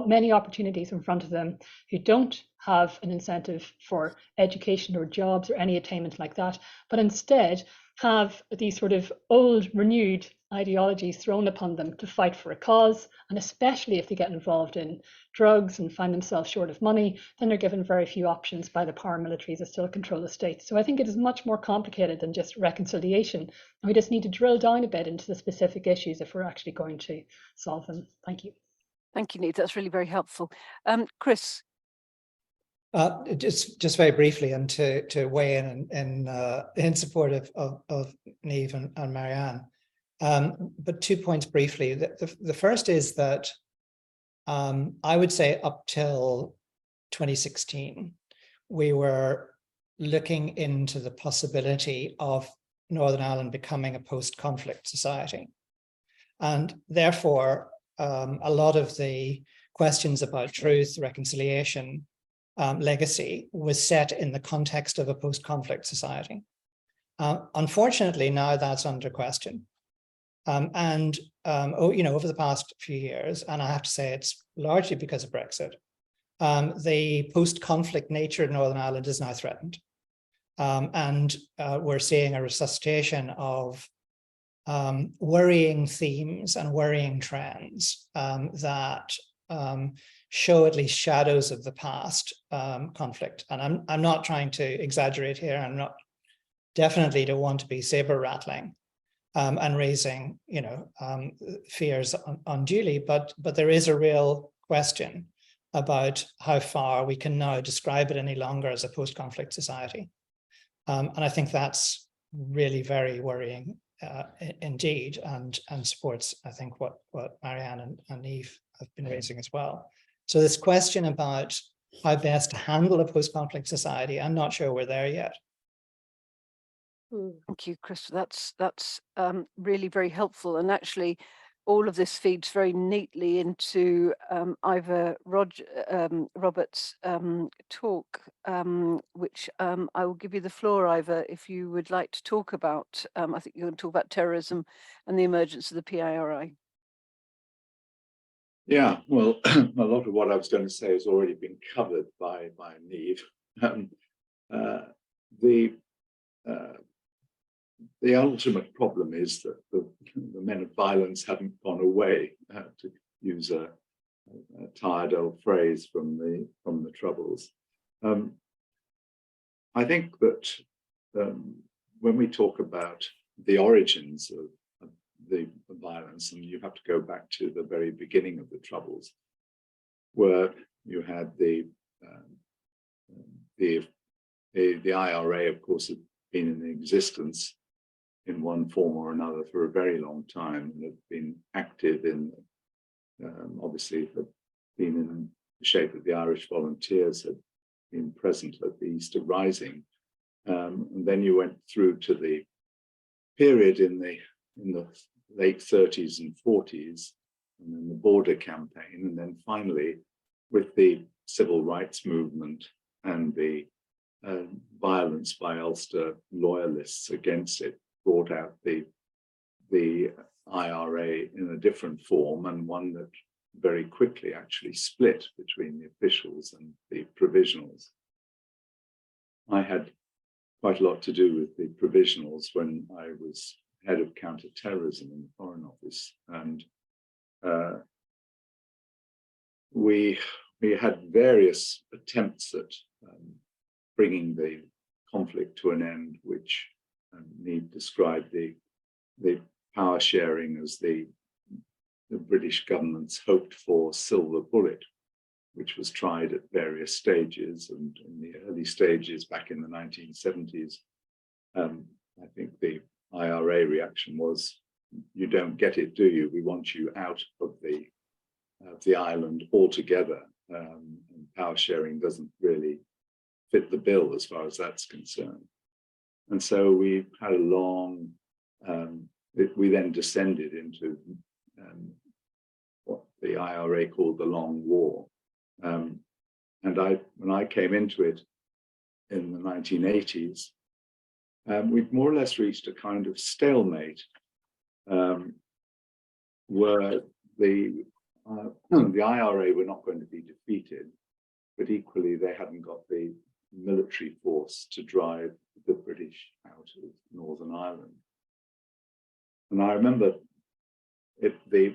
many opportunities in front of them, who don't have an incentive for education or jobs or any attainment like that, but instead have these sort of old, renewed ideologies thrown upon them to fight for a cause. And especially if they get involved in drugs and find themselves short of money, then they're given very few options by the paramilitaries that still control the state. So I think it is much more complicated than just reconciliation. And we just need to drill down a bit into the specific issues if we're actually going to solve them. Thank you. Thank you, Niamh. That's really very helpful. Chris. Just very briefly, and to weigh in support of Niamh and Marianne, but 2 points briefly. The first is that I would say up till 2016, we were looking into the possibility of Northern Ireland becoming a post-conflict society, and therefore a lot of the questions about truth, reconciliation, legacy was set in the context of a post-conflict society. Unfortunately, now that's under question. Over the past few years, and I have to say it's largely because of Brexit, the post-conflict nature of Northern Ireland is now threatened. We're seeing a resuscitation of worrying themes and worrying trends that show at least shadows of the past conflict. And I'm not trying to exaggerate here. I'm not definitely don't want to be saber rattling and raising, fears unduly, but there is a real question about how far we can now describe it any longer as a post-conflict society. And I think that's really very worrying indeed, and supports, I think, what Marianne and Niamh have been raising as well. So this question about how best to handle a post-conflict society, I'm not sure we're there yet. Thank you, Chris. That's really very helpful. And actually, all of this feeds very neatly into Ivor Roberts' talk, which I will give you the floor, Ivor, if you would like to talk about. I think you're going to talk about terrorism and the emergence of the PIRI. Yeah, well, a lot of what I was going to say has already been covered by Niamh. The ultimate problem is that the men of violence haven't gone away, to use a tired old phrase from the Troubles. I think that when we talk about the origins of the violence, and you have to go back to the very beginning of the Troubles, where you had the IRA, of course, had been in existence in one form or another for a very long time, and had been active in, obviously, had been in the shape of the Irish Volunteers, had been present at the Easter Rising, and then you went through to the period in the late 30s and 40s, and then the border campaign, and then finally with the civil rights movement and the violence by Ulster loyalists against it, brought out the IRA in a different form, and one that very quickly actually split between the officials and the provisionals. I had quite a lot to do with the provisionals when I was head of counter-terrorism in the Foreign Office, and we had various attempts at bringing the conflict to an end, which Niamh described the power sharing as the the British government's hoped for silver bullet, which was tried at various stages. And in the early stages back in the 1970s, I think the IRA reaction was, you don't get it, do you? We want you out of the island altogether. And power sharing doesn't really fit the bill as far as that's concerned. And so we had a long, we then descended into what the IRA called the Long War. And when I came into it in the 1980s, we'd more or less reached a kind of stalemate, where the IRA were not going to be defeated, but equally they hadn't got the military force to drive the British out of Northern Ireland. And I remember the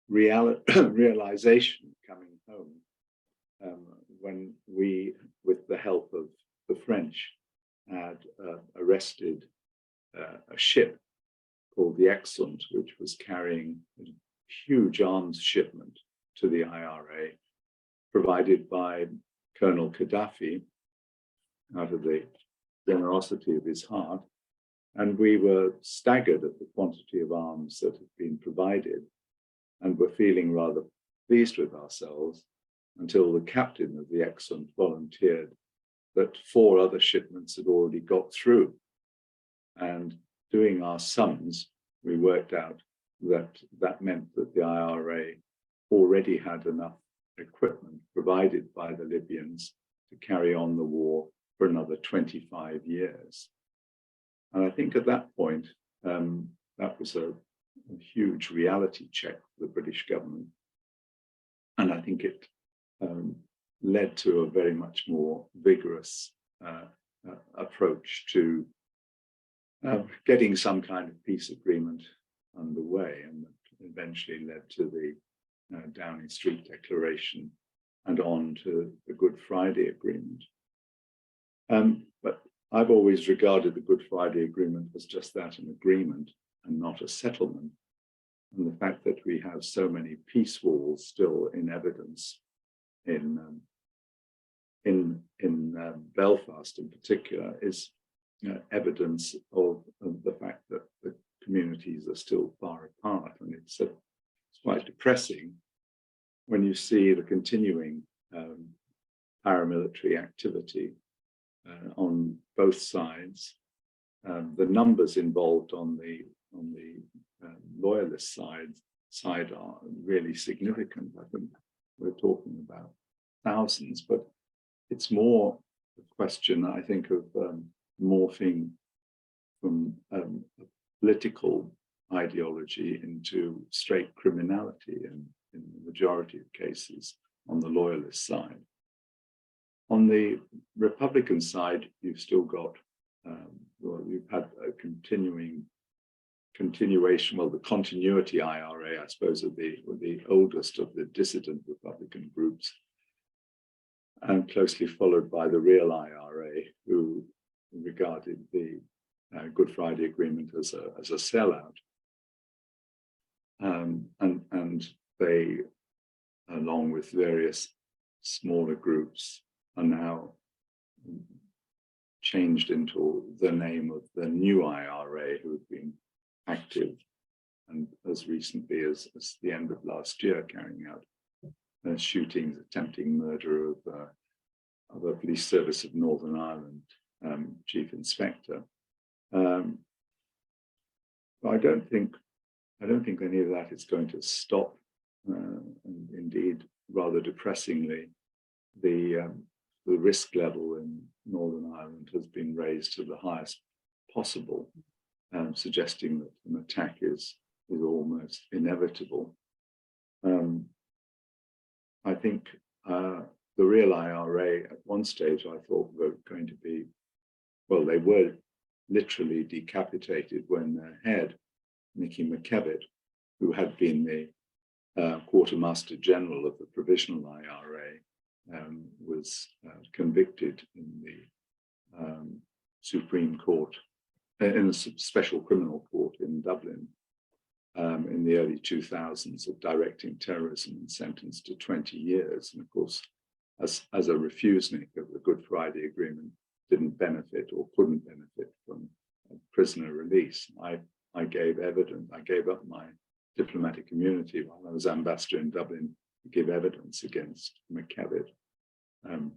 realization coming home when we, with the help of the French, had arrested a ship called the Excellent, which was carrying a huge arms shipment to the IRA, provided by Colonel Gaddafi out of the generosity of his heart. And we were staggered at the quantity of arms that had been provided, and were feeling rather pleased with ourselves until the captain of the Excellent volunteered that 4 other shipments had already got through. And doing our sums, we worked out that that meant that the IRA already had enough equipment provided by the Libyans to carry on the war for another 25 years. And I think at that point, that was a huge reality check for the British government. And I think it led to a very much more vigorous approach to getting some kind of peace agreement underway, and that eventually led to the Downing Street Declaration and on to the Good Friday Agreement. But I've always regarded the Good Friday Agreement as just that, an agreement and not a settlement. And the fact that we have so many peace walls still in evidence in Belfast in particular is evidence of the fact that the communities are still far apart. And it's quite depressing when you see the continuing paramilitary activity on both sides. The numbers involved on the loyalist side are really significant. I think we're talking about thousands, but it's more a question, I think, of morphing from a political ideology into straight criminality in the majority of cases on the loyalist side. On the Republican side, you've still got, you've had a continuation, well, the continuity IRA, I suppose, of the oldest of the dissident Republican groups, and closely followed by the real IRA, who regarded the Good Friday Agreement as a sellout. And they, along with various smaller groups, are now changed into the name of the new IRA, who have been active and as recently as the end of last year carrying out shootings, attempting murder of a police service of Northern Ireland chief inspector. I don't think any of that is going to stop. And indeed, rather depressingly, the risk level in Northern Ireland has been raised to the highest possible, suggesting that an attack is almost inevitable. I think the real IRA at one stage I thought were going to be, well, they were literally decapitated when their head, Mickey McKevitt, who had been the Quartermaster General of the Provisional IRA, was convicted in the Supreme Court, in the Special Criminal Court in Dublin, in the early 2000s of directing terrorism and sentenced to 20 years. And of course, as a refusenik of the Good Friday Agreement, didn't benefit or couldn't benefit from a prisoner release. I gave evidence, I gave up my diplomatic immunity while I was ambassador in Dublin to give evidence against McCavitt.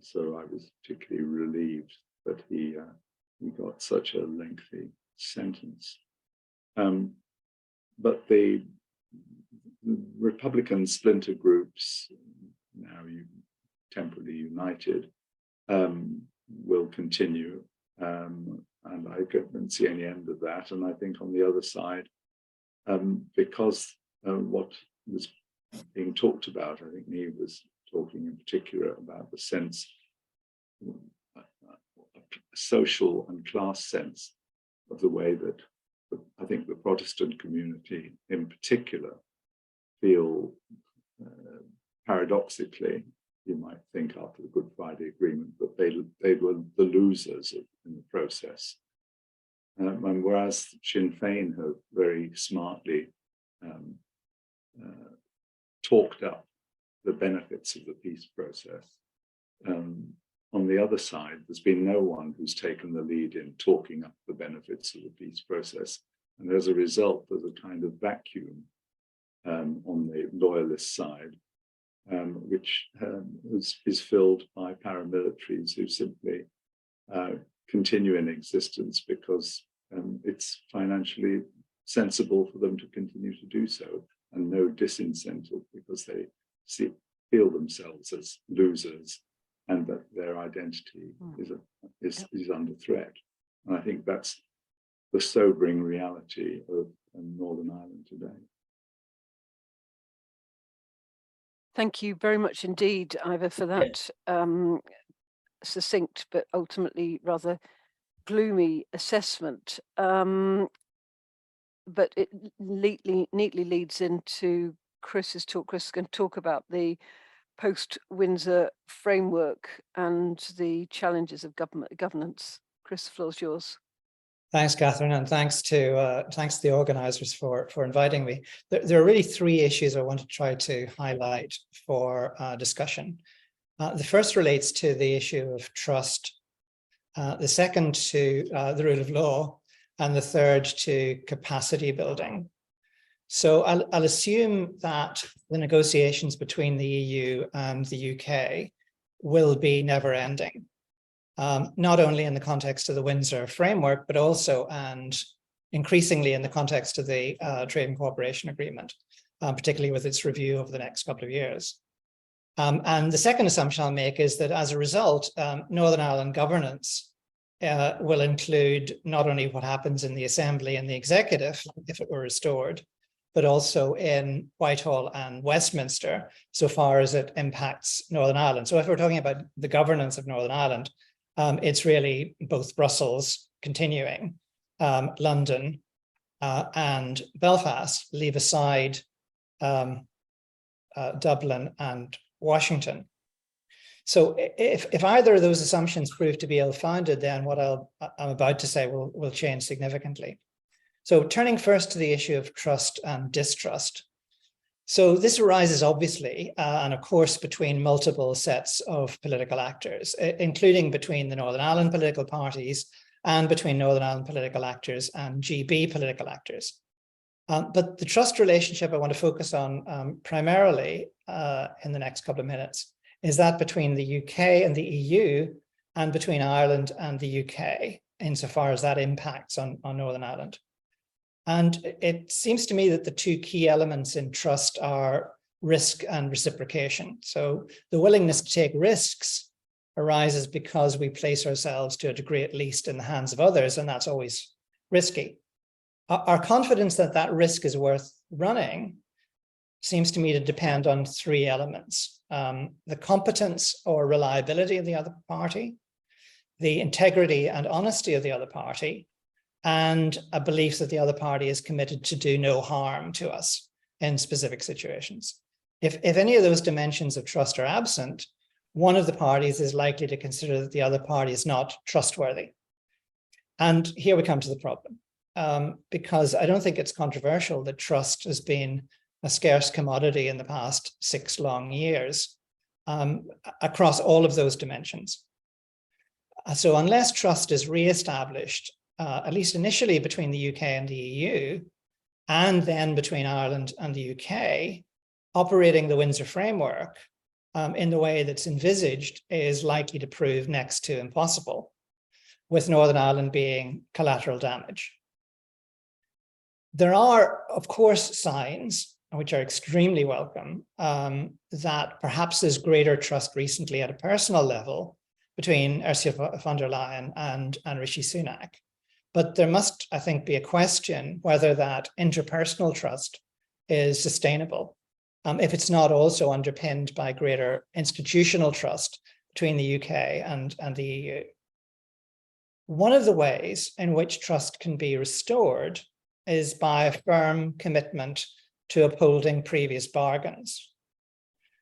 So I was particularly relieved that he got such a lengthy sentence. But the Republican splinter groups, now temporarily united, will continue. And I don't see any end of that. And I think on the other side, because what was being talked about, I think Niamh was talking in particular about the sense, a social and class sense of the way that I think the Protestant community in particular feel paradoxically, you might think after the Good Friday Agreement, that they were the losers in the process. And whereas Sinn Féin have very smartly talked up the benefits of the peace process, on the other side, there's been no one who's taken the lead in talking up the benefits of the peace process. And as a result, there's a kind of vacuum on the loyalist side, which is filled by paramilitaries who simply continue in existence because it's financially sensible for them to continue to do so, and no disincentive because they feel themselves as losers and that their identity is under threat. And I think that's the sobering reality of Northern Ireland today. Thank you very much indeed, Ivor, for that succinct but ultimately rather gloomy assessment. But it neatly leads into Chris's talk. Chris is going to talk about the post-Windsor framework and the challenges of governance. Chris, the floor's yours. Thanks, Catherine, and thanks to the organisers for inviting me. There are really three issues I want to try to highlight for discussion. The first relates to the issue of trust, the second to the rule of law, and the third to capacity building. So I'll assume that the negotiations between the EU and the UK will be never-ending. Not only in the context of the Windsor Framework, but also and increasingly in the context of the Trade and Cooperation Agreement, particularly with its review over the next couple of years. And the second assumption I'll make is that as a result, Northern Ireland governance will include not only what happens in the Assembly and the Executive, if it were restored, but also in Whitehall and Westminster, so far as it impacts Northern Ireland. So if we're talking about the governance of Northern Ireland, it's really both Brussels continuing, London and Belfast, leave aside Dublin and Washington. So if either of those assumptions prove to be ill-founded, then what I'm about to say will change significantly. So turning first to the issue of trust and distrust. So this arises obviously, and of course, between multiple sets of political actors, including between the Northern Ireland political parties and between Northern Ireland political actors and GB political actors. But the trust relationship I want to focus on primarily in the next couple of minutes is that between the UK and the EU and between Ireland and the UK, insofar as that impacts on Northern Ireland. And it seems to me that the two key elements in trust are risk and reciprocation. So the willingness to take risks arises because we place ourselves to a degree at least in the hands of others, and that's always risky. Our confidence that that risk is worth running seems to me to depend on three elements: the competence or reliability of the other party, the integrity and honesty of the other party, and a belief that the other party is committed to do no harm to us in specific situations. If any of those dimensions of trust are absent, one of the parties is likely to consider that the other party is not trustworthy. And here we come to the problem. because I don't think it's controversial that trust has been a scarce commodity in the past 6 long years across all of those dimensions. So unless trust is re-established, at least initially between the UK and the EU, and then between Ireland and the UK, operating the Windsor Framework in the way that's envisaged is likely to prove next to impossible, with Northern Ireland being collateral damage. There are, of course, signs, which are extremely welcome, that perhaps there's greater trust recently at a personal level between Ursula von der Leyen and Rishi Sunak. But there must, I think, be a question whether that interpersonal trust is sustainable, if it's not also underpinned by greater institutional trust between the UK and the EU. One of the ways in which trust can be restored is by a firm commitment to upholding previous bargains,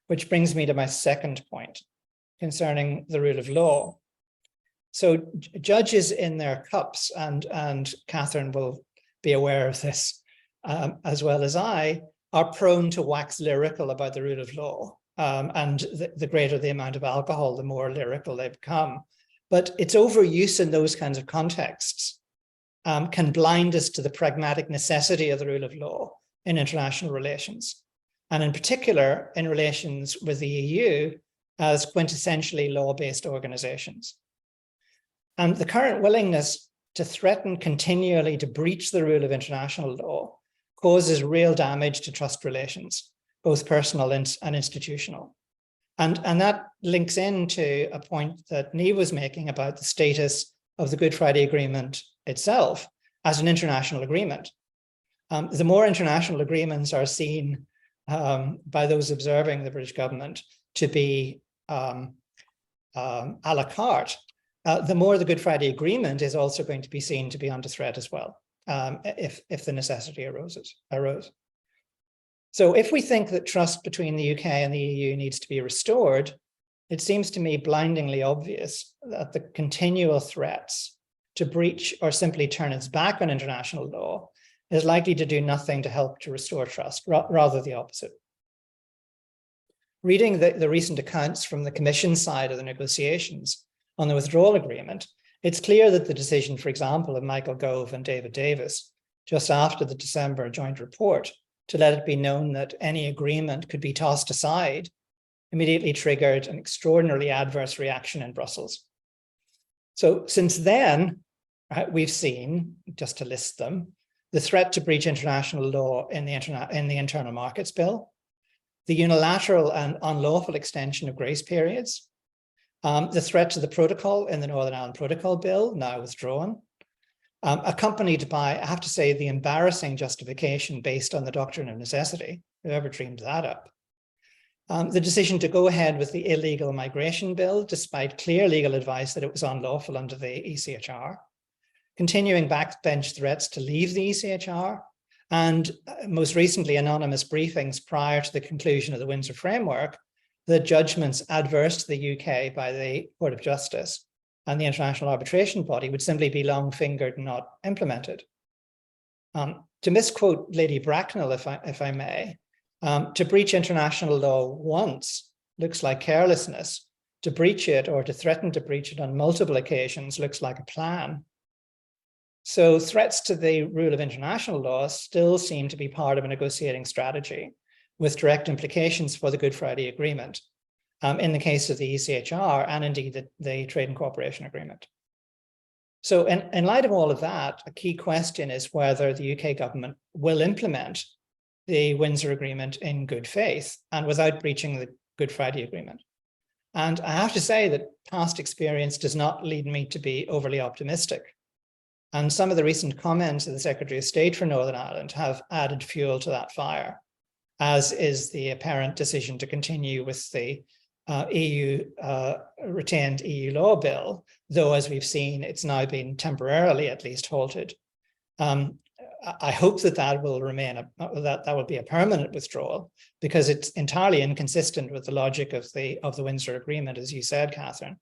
which brings me to my second point concerning the rule of law. So judges in their cups, and Catherine will be aware of this as well as I, are prone to wax lyrical about the rule of law. And the greater the amount of alcohol, the more lyrical they become. But its overuse in those kinds of contexts can blind us to the pragmatic necessity of the rule of law in international relations, and in particular in relations with the EU as quintessentially law-based organizations. And the current willingness to threaten continually to breach the rule of international law causes real damage to trust relations, both personal and institutional. And that links into a point that Niamh was making about the status of the Good Friday Agreement itself as an international agreement. The more international agreements are seen by those observing the British government to be a la carte, the more the Good Friday Agreement is also going to be seen to be under threat as well, if the necessity arose. So if we think that trust between the UK and the EU needs to be restored, it seems to me blindingly obvious that the continual threats to breach or simply turn its back on international law is likely to do nothing to help to restore trust, rather the opposite. Reading the recent accounts from the Commission side of the negotiations on the withdrawal agreement, it's clear that the decision, for example, of Michael Gove and David Davis, just after the December joint report, to let it be known that any agreement could be tossed aside, immediately triggered an extraordinarily adverse reaction in Brussels. So since then, we've seen, just to list them, the threat to breach international law in the Internal Markets Bill, the unilateral and unlawful extension of grace periods, the threat to the protocol in the Northern Ireland Protocol Bill, now withdrawn, accompanied by, I have to say, the embarrassing justification based on the doctrine of necessity, whoever dreamed that up. The decision to go ahead with the illegal migration bill, despite clear legal advice that it was unlawful under the ECHR, continuing backbench threats to leave the ECHR, and most recently anonymous briefings prior to the conclusion of the Windsor Framework, the judgments adverse to the UK by the Court of Justice and the International Arbitration Body would simply be long-fingered and not implemented. To misquote Lady Bracknell, if I may, to breach international law once looks like carelessness. To breach it or to threaten to breach it on multiple occasions looks like a plan. So threats to the rule of international law still seem to be part of a negotiating strategy with direct implications for the Good Friday Agreement, in the case of the ECHR and indeed the Trade and Cooperation Agreement. So in light of all of that, a key question is whether the UK government will implement the Windsor Agreement in good faith and without breaching the Good Friday Agreement. And I have to say that past experience does not lead me to be overly optimistic. And some of the recent comments of the Secretary of State for Northern Ireland have added fuel to that fire, as is the apparent decision to continue with the retained EU law bill, though as we've seen, it's now been temporarily at least halted. I hope that will remain, that will be a permanent withdrawal, because it's entirely inconsistent with the logic of the Windsor Agreement, as you said, Catherine,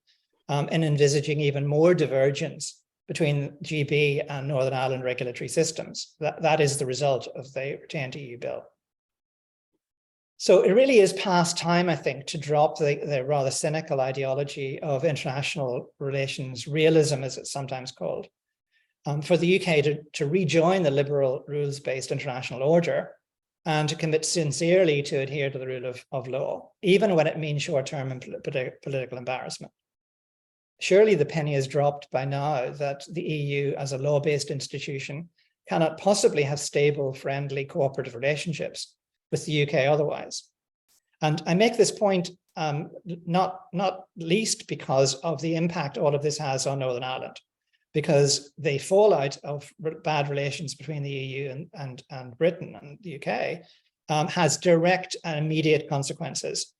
in envisaging even more divergence between GB and Northern Ireland regulatory systems. That is the result of the retained EU bill. So it really is past time, I think, to drop the rather cynical ideology of international relations realism, as it's sometimes called, for the UK to rejoin the liberal rules-based international order and to commit sincerely to adhere to the rule of law, even when it means short-term political embarrassment. Surely the penny is dropped by now that the EU as a law-based institution cannot possibly have stable, friendly, cooperative relationships with the UK otherwise. And I make this point not least because of the impact all of this has on Northern Ireland, because the fallout of bad relations between the EU and Britain and the UK has direct and immediate consequences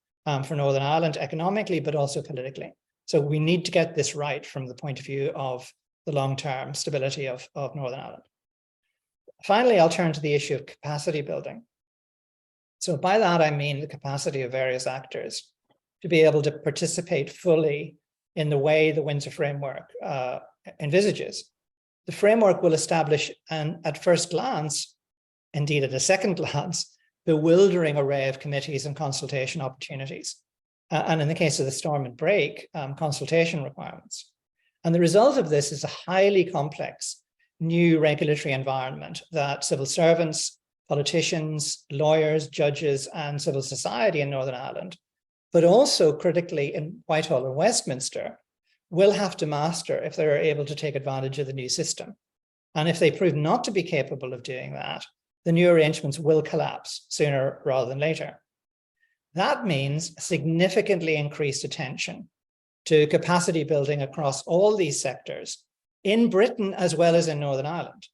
for Northern Ireland economically, but also politically. So we need to get this right from the point of view of the long-term stability of Northern Ireland. Finally, I'll turn to the issue of capacity building. So by that, I mean the capacity of various actors to be able to participate fully in the way the Windsor Framework envisages. The framework will establish an, at first glance, indeed at a second glance, bewildering array of committees and consultation opportunities. And in the case of the storm and break, consultation requirements. And the result of this is a highly complex new regulatory environment that civil servants, politicians, lawyers, judges, and civil society in Northern Ireland, but also critically in Whitehall and Westminster, will have to master if they're able to take advantage of the new system. And if they prove not to be capable of doing that, the new arrangements will collapse sooner rather than later. That means significantly increased attention to capacity building across all these sectors in Britain as well as in Northern Ireland.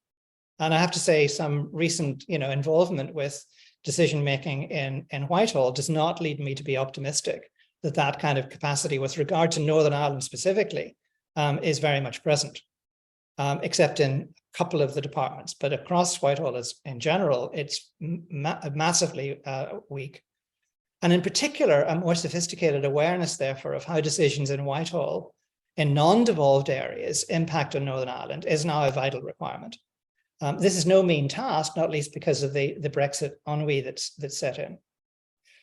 And I have to say some recent involvement with decision-making in Whitehall does not lead me to be optimistic that that kind of capacity with regard to Northern Ireland specifically is very much present, except in a couple of the departments. But across Whitehall in general, it's massively weak. And in particular, a more sophisticated awareness, therefore, of how decisions in Whitehall in non-devolved areas impact on Northern Ireland is now a vital requirement. This is no mean task, not least because of the Brexit ennui that's set in.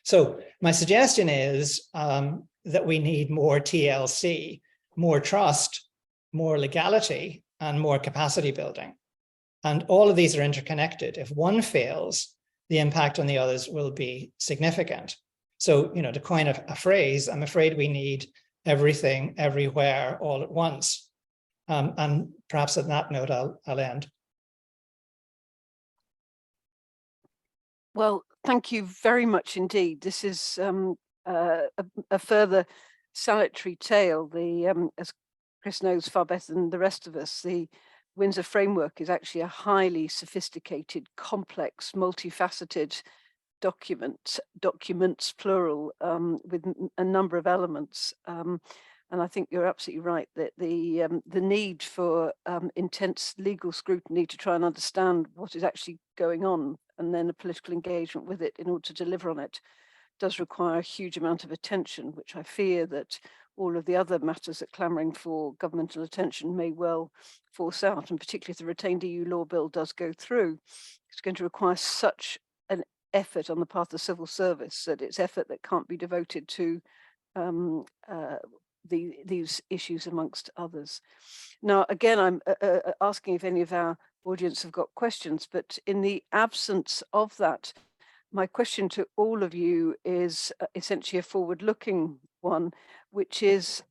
So my suggestion is that we need more TLC, more trust, more legality, and more capacity building. And all of these are interconnected. If one fails, the impact on the others will be significant. So, to coin a phrase, I'm afraid we need everything, everywhere, all at once. And perhaps on that note, I'll end. Well, thank you very much indeed. This is a further salutary tale. As Chris knows far better than the rest of us, the Windsor Framework is actually a highly sophisticated, complex, multifaceted documents plural, with a number of elements. And I think you're absolutely right that the need for intense legal scrutiny to try and understand what is actually going on, and then a political engagement with it in order to deliver on it, does require a huge amount of attention, which I fear that all of the other matters that clamouring for governmental attention may well force out, and particularly if the retained EU law bill does go through, it's going to require such an effort on the part of the civil service that it's effort that can't be devoted to these issues amongst others. Now, again, I'm asking if any of our audience have got questions, but in the absence of that, my question to all of you is essentially a forward-looking one, which is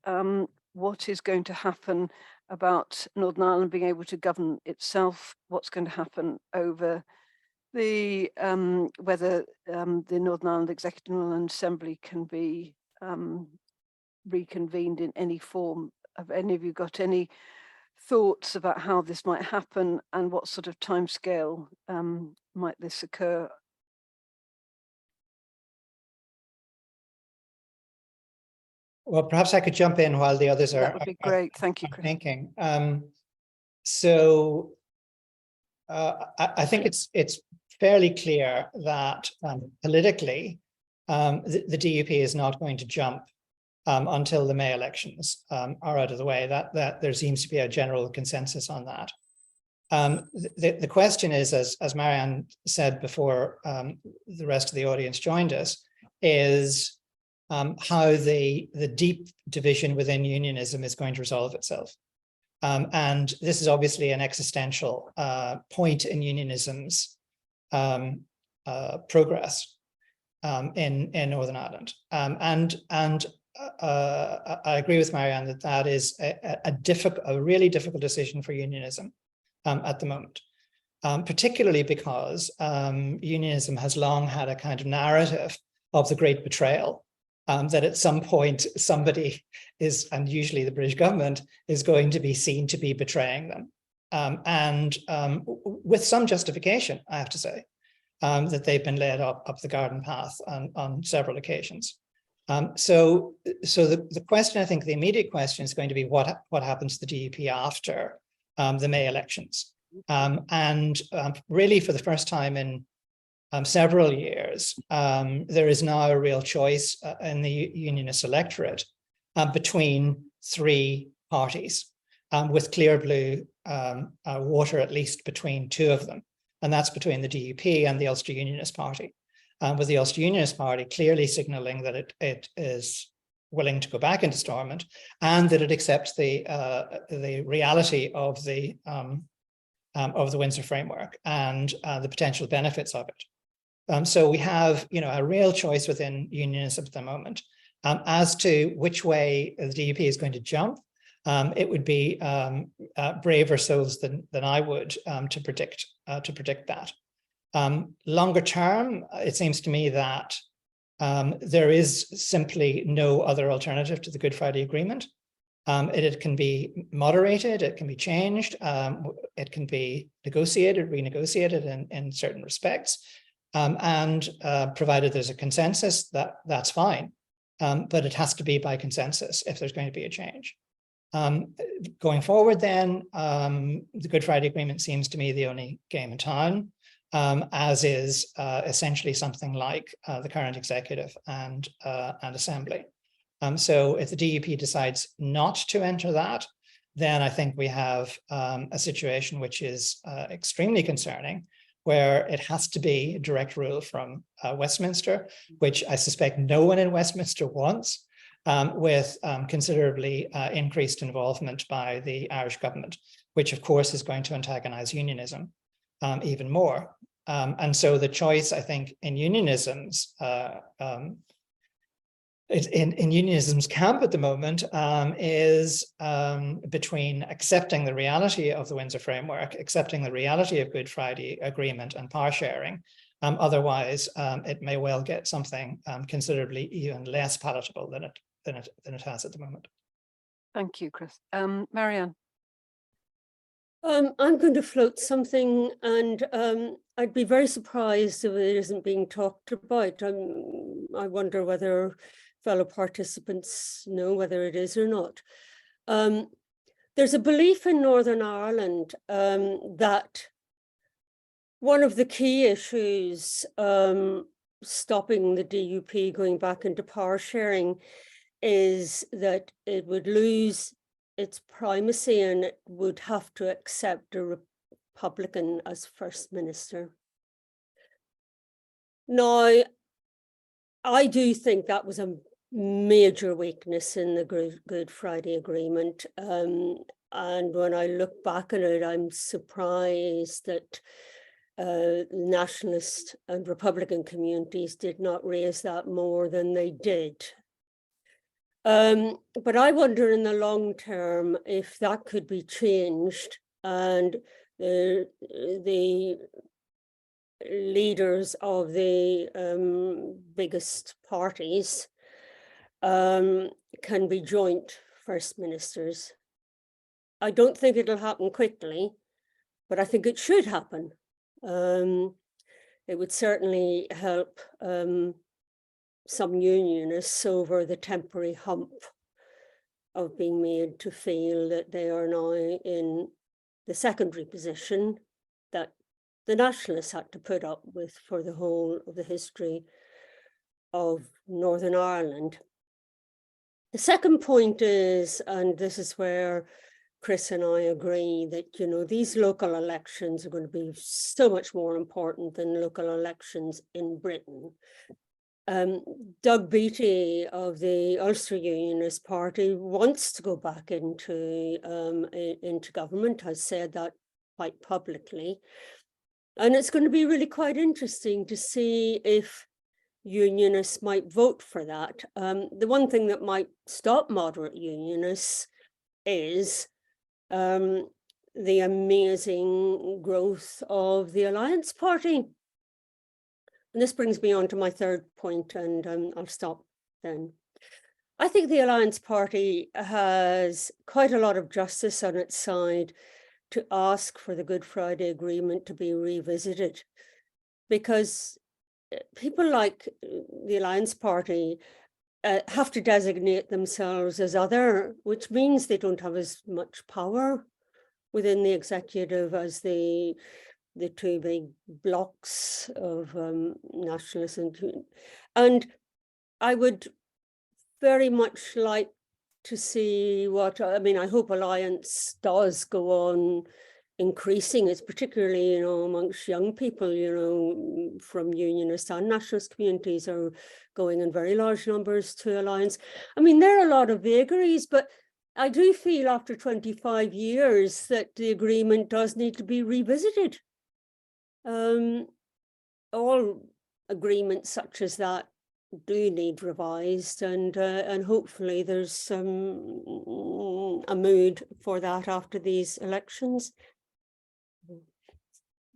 what is going to happen about Northern Ireland being able to govern itself? What's going to happen over the whether the Northern Ireland Executive and Assembly can be reconvened in any form? Have any of you got any thoughts about how this might happen, and what sort of timescale might this occur? Well, perhaps I could jump in while the others are. That would be great. Thank you, Chris. Thinking. I think it's fairly clear that politically, the DUP is not going to jump until the May elections are out of the way. That there seems to be a general consensus on that. The question is, as Marianne said before the rest of the audience joined us, is how the deep division within unionism is going to resolve itself. And this is obviously an existential point in unionism's progress in Northern Ireland. I agree with Marianne that that is a really difficult decision for unionism at the moment, particularly because unionism has long had a kind of narrative of the great betrayal, that at some point somebody is, and usually the British government, is going to be seen to be betraying them. With some justification, I have to say, that they've been led up the garden path on several occasions. So the question, I think the immediate question is going to be what happens to the DUP after the May elections. Really for the first time in several years, there is now a real choice in the unionist electorate between three parties, with clear blue water at least between two of them. And that's between the DUP and the Ulster Unionist Party, with the Ulster Unionist Party clearly signalling that it is willing to go back into Stormont and that it accepts the reality of the Windsor Framework and the potential benefits of it. So we have, a real choice within unionism at the moment as to which way the DUP is going to jump. It would be braver souls than I would to predict that. Longer term, it seems to me that there is simply no other alternative to the Good Friday Agreement. It can be moderated, it can be changed, it can be negotiated, renegotiated in certain respects, and provided there's a consensus, that's fine. But it has to be by consensus if there's going to be a change. Going forward then, the Good Friday Agreement seems to me the only game in town, as is essentially something like the current executive and assembly. So if the DUP decides not to enter that, then I think we have a situation which is extremely concerning, where it has to be direct rule from Westminster, which I suspect no one in Westminster wants, with considerably increased involvement by the Irish government, which of course is going to antagonize unionism even more. And so the choice, I think, in unionism's camp at the moment is between accepting the reality of the Windsor Framework, accepting the reality of Good Friday Agreement and power sharing. Otherwise, it may well get something considerably even less palatable than it has at the moment. Thank you, Chris. Marianne. I'm going to float something, and I'd be very surprised if it isn't being talked about. I wonder whether fellow participants know whether it is or not. There's a belief in Northern Ireland that one of the key issues stopping the DUP going back into power sharing is that it would lose its primacy and it would have to accept a Republican as First Minister. Now, I do think that was a major weakness in the Good Friday Agreement. And when I look back at it, I'm surprised that nationalist and Republican communities did not raise that more than they did. But I wonder in the long term if that could be changed and the leaders of the biggest parties can be joint First Ministers. I don't think it'll happen quickly, but I think it should happen. It would certainly help some unionists over the temporary hump of being made to feel that they are now in the secondary position that the nationalists had to put up with for the whole of the history of Northern Ireland. The second point is, and this is where Chris and I agree, that, you know, these local elections are going to be so much more important than local elections in Britain. Doug Beattie of the Ulster Unionist Party wants to go back into government, has said that quite publicly. And it's going to be really quite interesting to see if unionists might vote for that. The one thing that might stop moderate unionists is the amazing growth of the Alliance Party. And this brings me on to my third point, and I'll stop then. I think the Alliance Party has quite a lot of justice on its side to ask for the Good Friday Agreement to be revisited, because people like the Alliance Party have to designate themselves as other, which means they don't have as much power within the executive as the two big blocks of nationalists. And I would very much like to see what, I mean, I hope Alliance does go on increasing. It's particularly, you know, amongst young people, you know, from unionist and nationalist communities are going in very large numbers to Alliance. I mean, there are a lot of vagaries, but I do feel after 25 years that the agreement does need to be revisited. All agreements such as that do need revised, and hopefully there's a mood for that after these elections.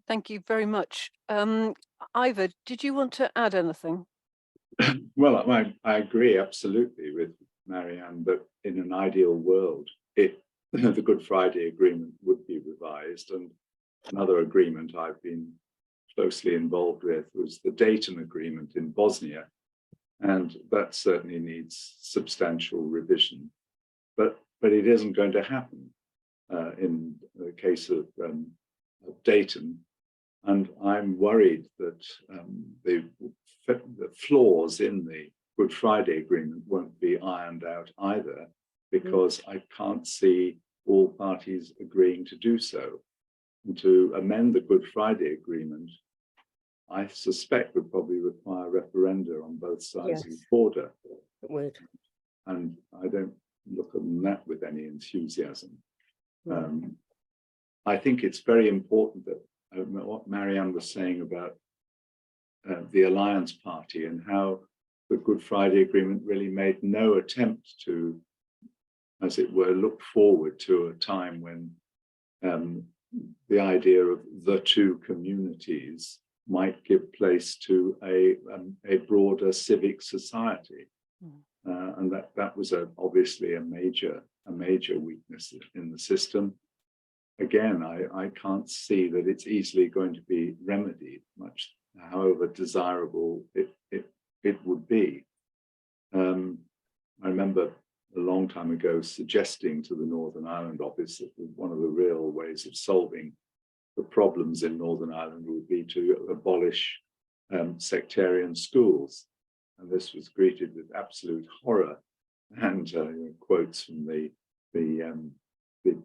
Thank you very much. Ivor, did you want to add anything? Well, I agree absolutely with Marianne that in an ideal world, the Good Friday Agreement would be revised. And another agreement I've been closely involved with was the Dayton Agreement in Bosnia. And that certainly needs substantial revision. But it isn't going to happen in the case of Dayton. And I'm worried that the flaws in the Good Friday Agreement won't be ironed out either, because I can't see all parties agreeing to do so. And to amend the Good Friday Agreement, I suspect would probably require referenda on both sides of the border. It would. And I don't look at that with any enthusiasm. I think it's very important that what Marianne was saying about the Alliance Party and how the Good Friday Agreement really made no attempt to, as it were, look forward to a time when the idea of the two communities might give place to a broader civic society. And that was obviously a major weakness in the system. Again, I can't see that it's easily going to be remedied, much however desirable it would be. I remember a long time ago suggesting to the Northern Ireland office that one of the real ways of solving the problems in Northern Ireland would be to abolish sectarian schools. And this was greeted with absolute horror and quotes from the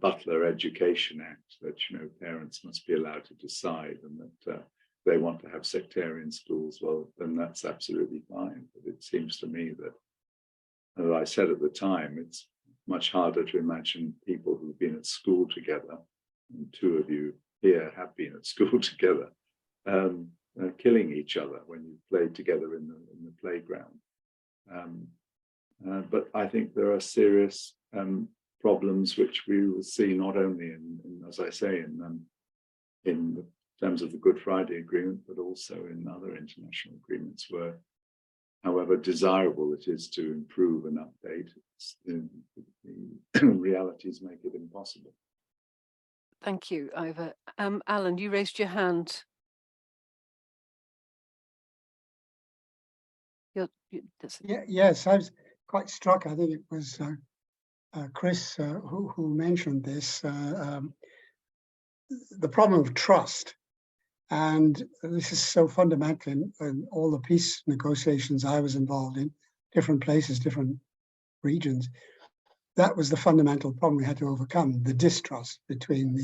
Butler Education Act that, you know, parents must be allowed to decide, and that they want to have sectarian schools. Well, then that's absolutely fine. But it seems to me that, as I said at the time, it's much harder to imagine people who've been at school together, and two of you here have been at school together, killing each other when you played together in the playground. But I think there are serious problems which we will see not only in as I say, in terms of the Good Friday Agreement, but also in other international agreements where, however desirable it is to improve and update, the realities make it impossible. Thank you, Ivor. Alan, you raised your hand. Yes, I was quite struck. I think it was Chris who mentioned this, the problem of trust. And this is so fundamental in all the peace negotiations I was involved in, different places, different regions. That was the fundamental problem we had to overcome, the distrust between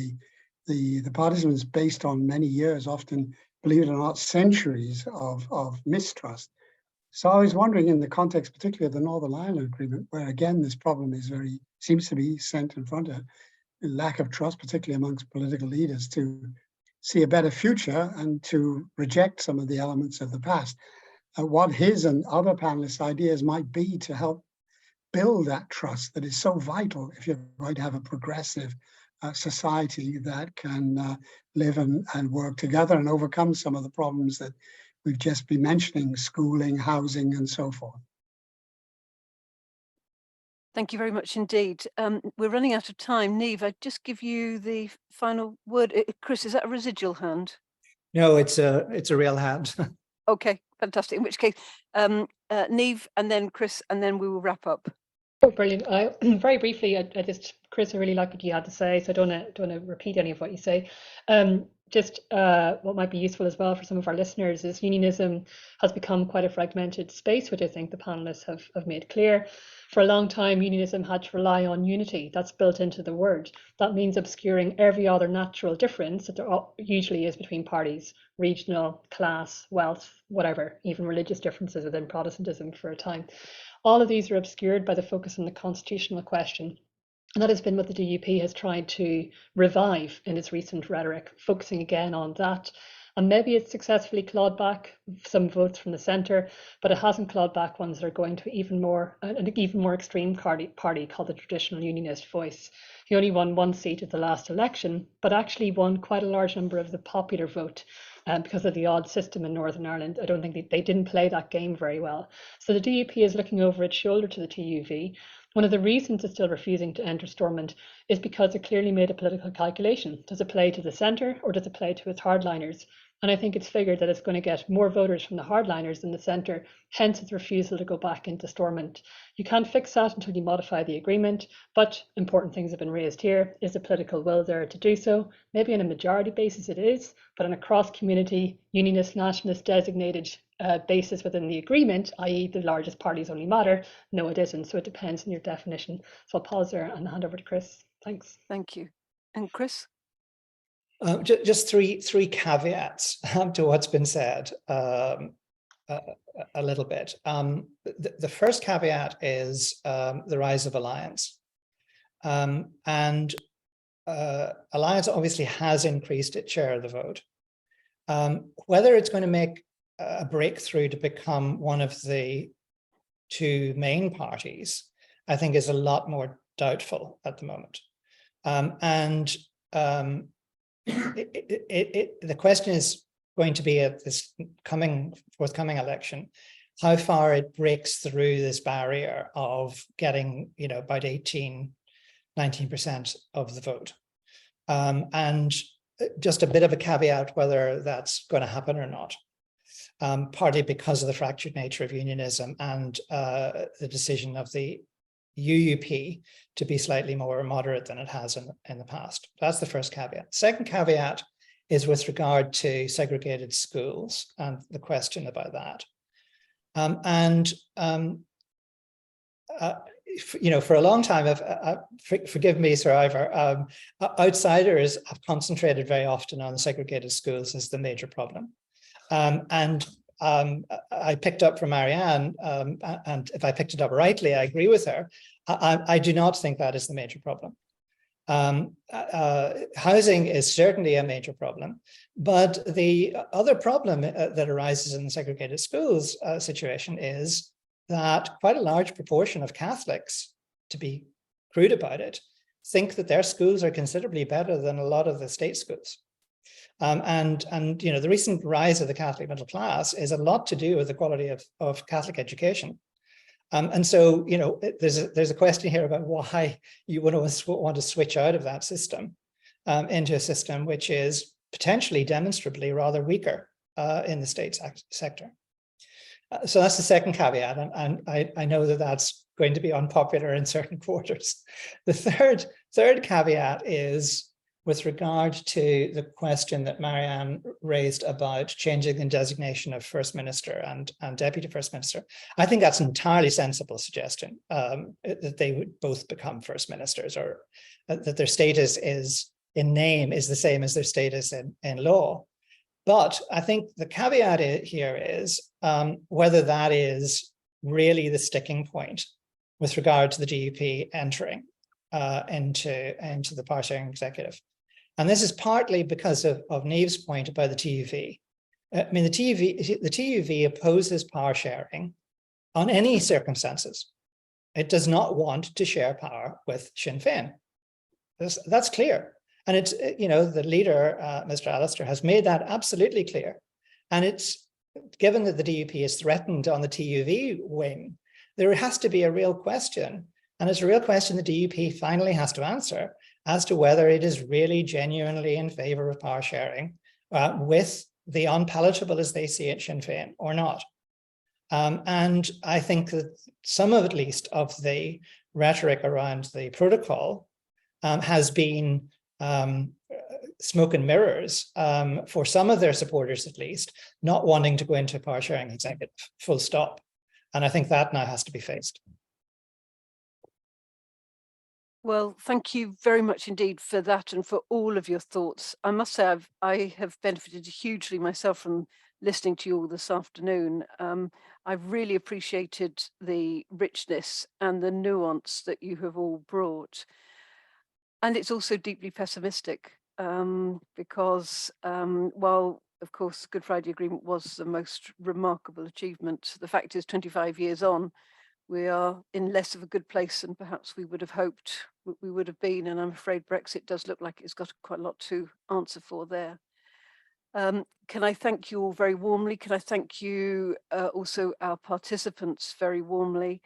the participants based on many years, often, believe it or not, centuries of mistrust. So I was wondering, in the context particularly of the Northern Ireland Agreement, where again this problem is seems to be sent in front of lack of trust, particularly amongst political leaders, to see a better future and to reject some of the elements of the past. What his and other panelists' ideas might be to help build that trust that is so vital if you're going to have a progressive society that can live and work together and overcome some of the problems that we've just been mentioning, schooling, housing, and so forth. Thank you very much indeed. We're running out of time. Niamh, I'd just give you the final word. Chris, is that a residual hand? No, it's a real hand. Okay, fantastic. In which case, Niamh, and then Chris, and then we will wrap up. Oh, brilliant. Very briefly, Chris, I really like what you had to say, so I don't want to repeat any of what you say. Just what might be useful as well for some of our listeners is unionism has become quite a fragmented space, which I think the panelists have made clear. For a long time, unionism had to rely on unity. That's built into the word. That means obscuring every other natural difference that there usually is between parties, regional, class, wealth, whatever, even religious differences within Protestantism for a time. All of these are obscured by the focus on the constitutional question. And that has been what the DUP has tried to revive in its recent rhetoric, focusing again on that. And maybe it's successfully clawed back some votes from the centre, but it hasn't clawed back ones that are going to an even more extreme party called the Traditional Unionist Voice. He only won one seat at the last election, but actually won quite a large number of the popular vote. Because of the odd system in Northern Ireland, I don't think they didn't play that game very well. So the DUP is looking over its shoulder to the TUV. One of the reasons it's still refusing to enter Stormont is because it clearly made a political calculation. Does it play to the centre or does it play to its hardliners? And I think it's figured that it's going to get more voters from the hardliners than the centre, hence its refusal to go back into Stormont. You can't fix that until you modify the agreement, but important things have been raised here. Is the political will there to do so? Maybe on a majority basis it is, but on a cross-community, unionist, nationalist designated basis within the agreement, i.e. the largest parties only matter, no it isn't. So it depends on your definition. So I'll pause there and hand over to Chris. Thanks. Thank you. And Chris? Just three caveats to what's been said a little bit. The first caveat is the rise of Alliance. And Alliance obviously has increased its share of the vote. Whether it's going to make a breakthrough to become one of the two main parties, I think is a lot more doubtful at the moment. The question is going to be at this forthcoming election, how far it breaks through this barrier of getting, about 19% of the vote. And just a bit of a caveat whether that's going to happen or not, partly because of the fractured nature of unionism and the decision of the UUP to be slightly more moderate than it has in the past. That's the first caveat. Second caveat is with regard to segregated schools and the question about that. For a long time, forgive me, Sir Ivor, outsiders have concentrated very often on the segregated schools as the major problem. I picked up from Marianne, and if I picked it up rightly, I agree with her. I do not think that is the major problem. Housing is certainly a major problem, but the other problem that arises in the segregated schools situation is that quite a large proportion of Catholics, to be crude about it, think that their schools are considerably better than a lot of the state schools. The recent rise of the Catholic middle class is a lot to do with the quality of Catholic education. There's a question here about why you want to switch out of that system into a system which is potentially demonstrably rather weaker in the state sector. So that's the second caveat, and I know that that's going to be unpopular in certain quarters. The third caveat is, with regard to the question that Marianne raised about changing the designation of First Minister and Deputy First Minister. I think that's an entirely sensible suggestion, that they would both become First Ministers, or that their status is in name is the same as their status in law. But I think the caveat here is whether that is really the sticking point with regard to the DUP entering into the power sharing executive. And this is partly because of Niamh's point about the TUV. I mean, the TUV opposes power sharing on any circumstances. It does not want to share power with Sinn Féin. That's clear. And it's, you know, the leader, Mr. Allister, has made that absolutely clear. And it's given that the DUP is threatened on the TUV wing, there has to be a real question. And it's a real question the DUP finally has to answer as to whether it is really genuinely in favor of power sharing with the unpalatable, as they see it, Sinn Féin or not. And I think that some of, at least, of the rhetoric around the protocol has been smoke and mirrors for some of their supporters, at least, not wanting to go into power sharing executive, full stop. And I think that now has to be faced. Well, thank you very much indeed for that and for all of your thoughts. I must say I have benefited hugely myself from listening to you all this afternoon. I've really appreciated the richness and the nuance that you have all brought. And it's also deeply pessimistic because while, of course, the Good Friday Agreement was the most remarkable achievement, the fact is 25 years on, we are in less of a good place than perhaps we would have hoped we would have been. And I'm afraid Brexit does look like it's got quite a lot to answer for there. Can I thank you all very warmly? Can I thank you also our participants very warmly?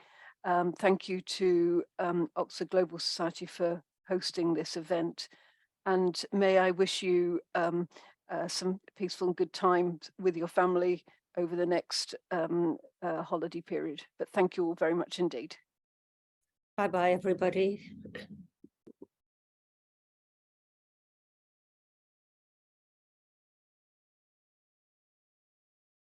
Thank you to Oxford Global Society for hosting this event. And may I wish you some peaceful and good time with your family over the next holiday period. But thank you all very much indeed. Bye-bye, everybody.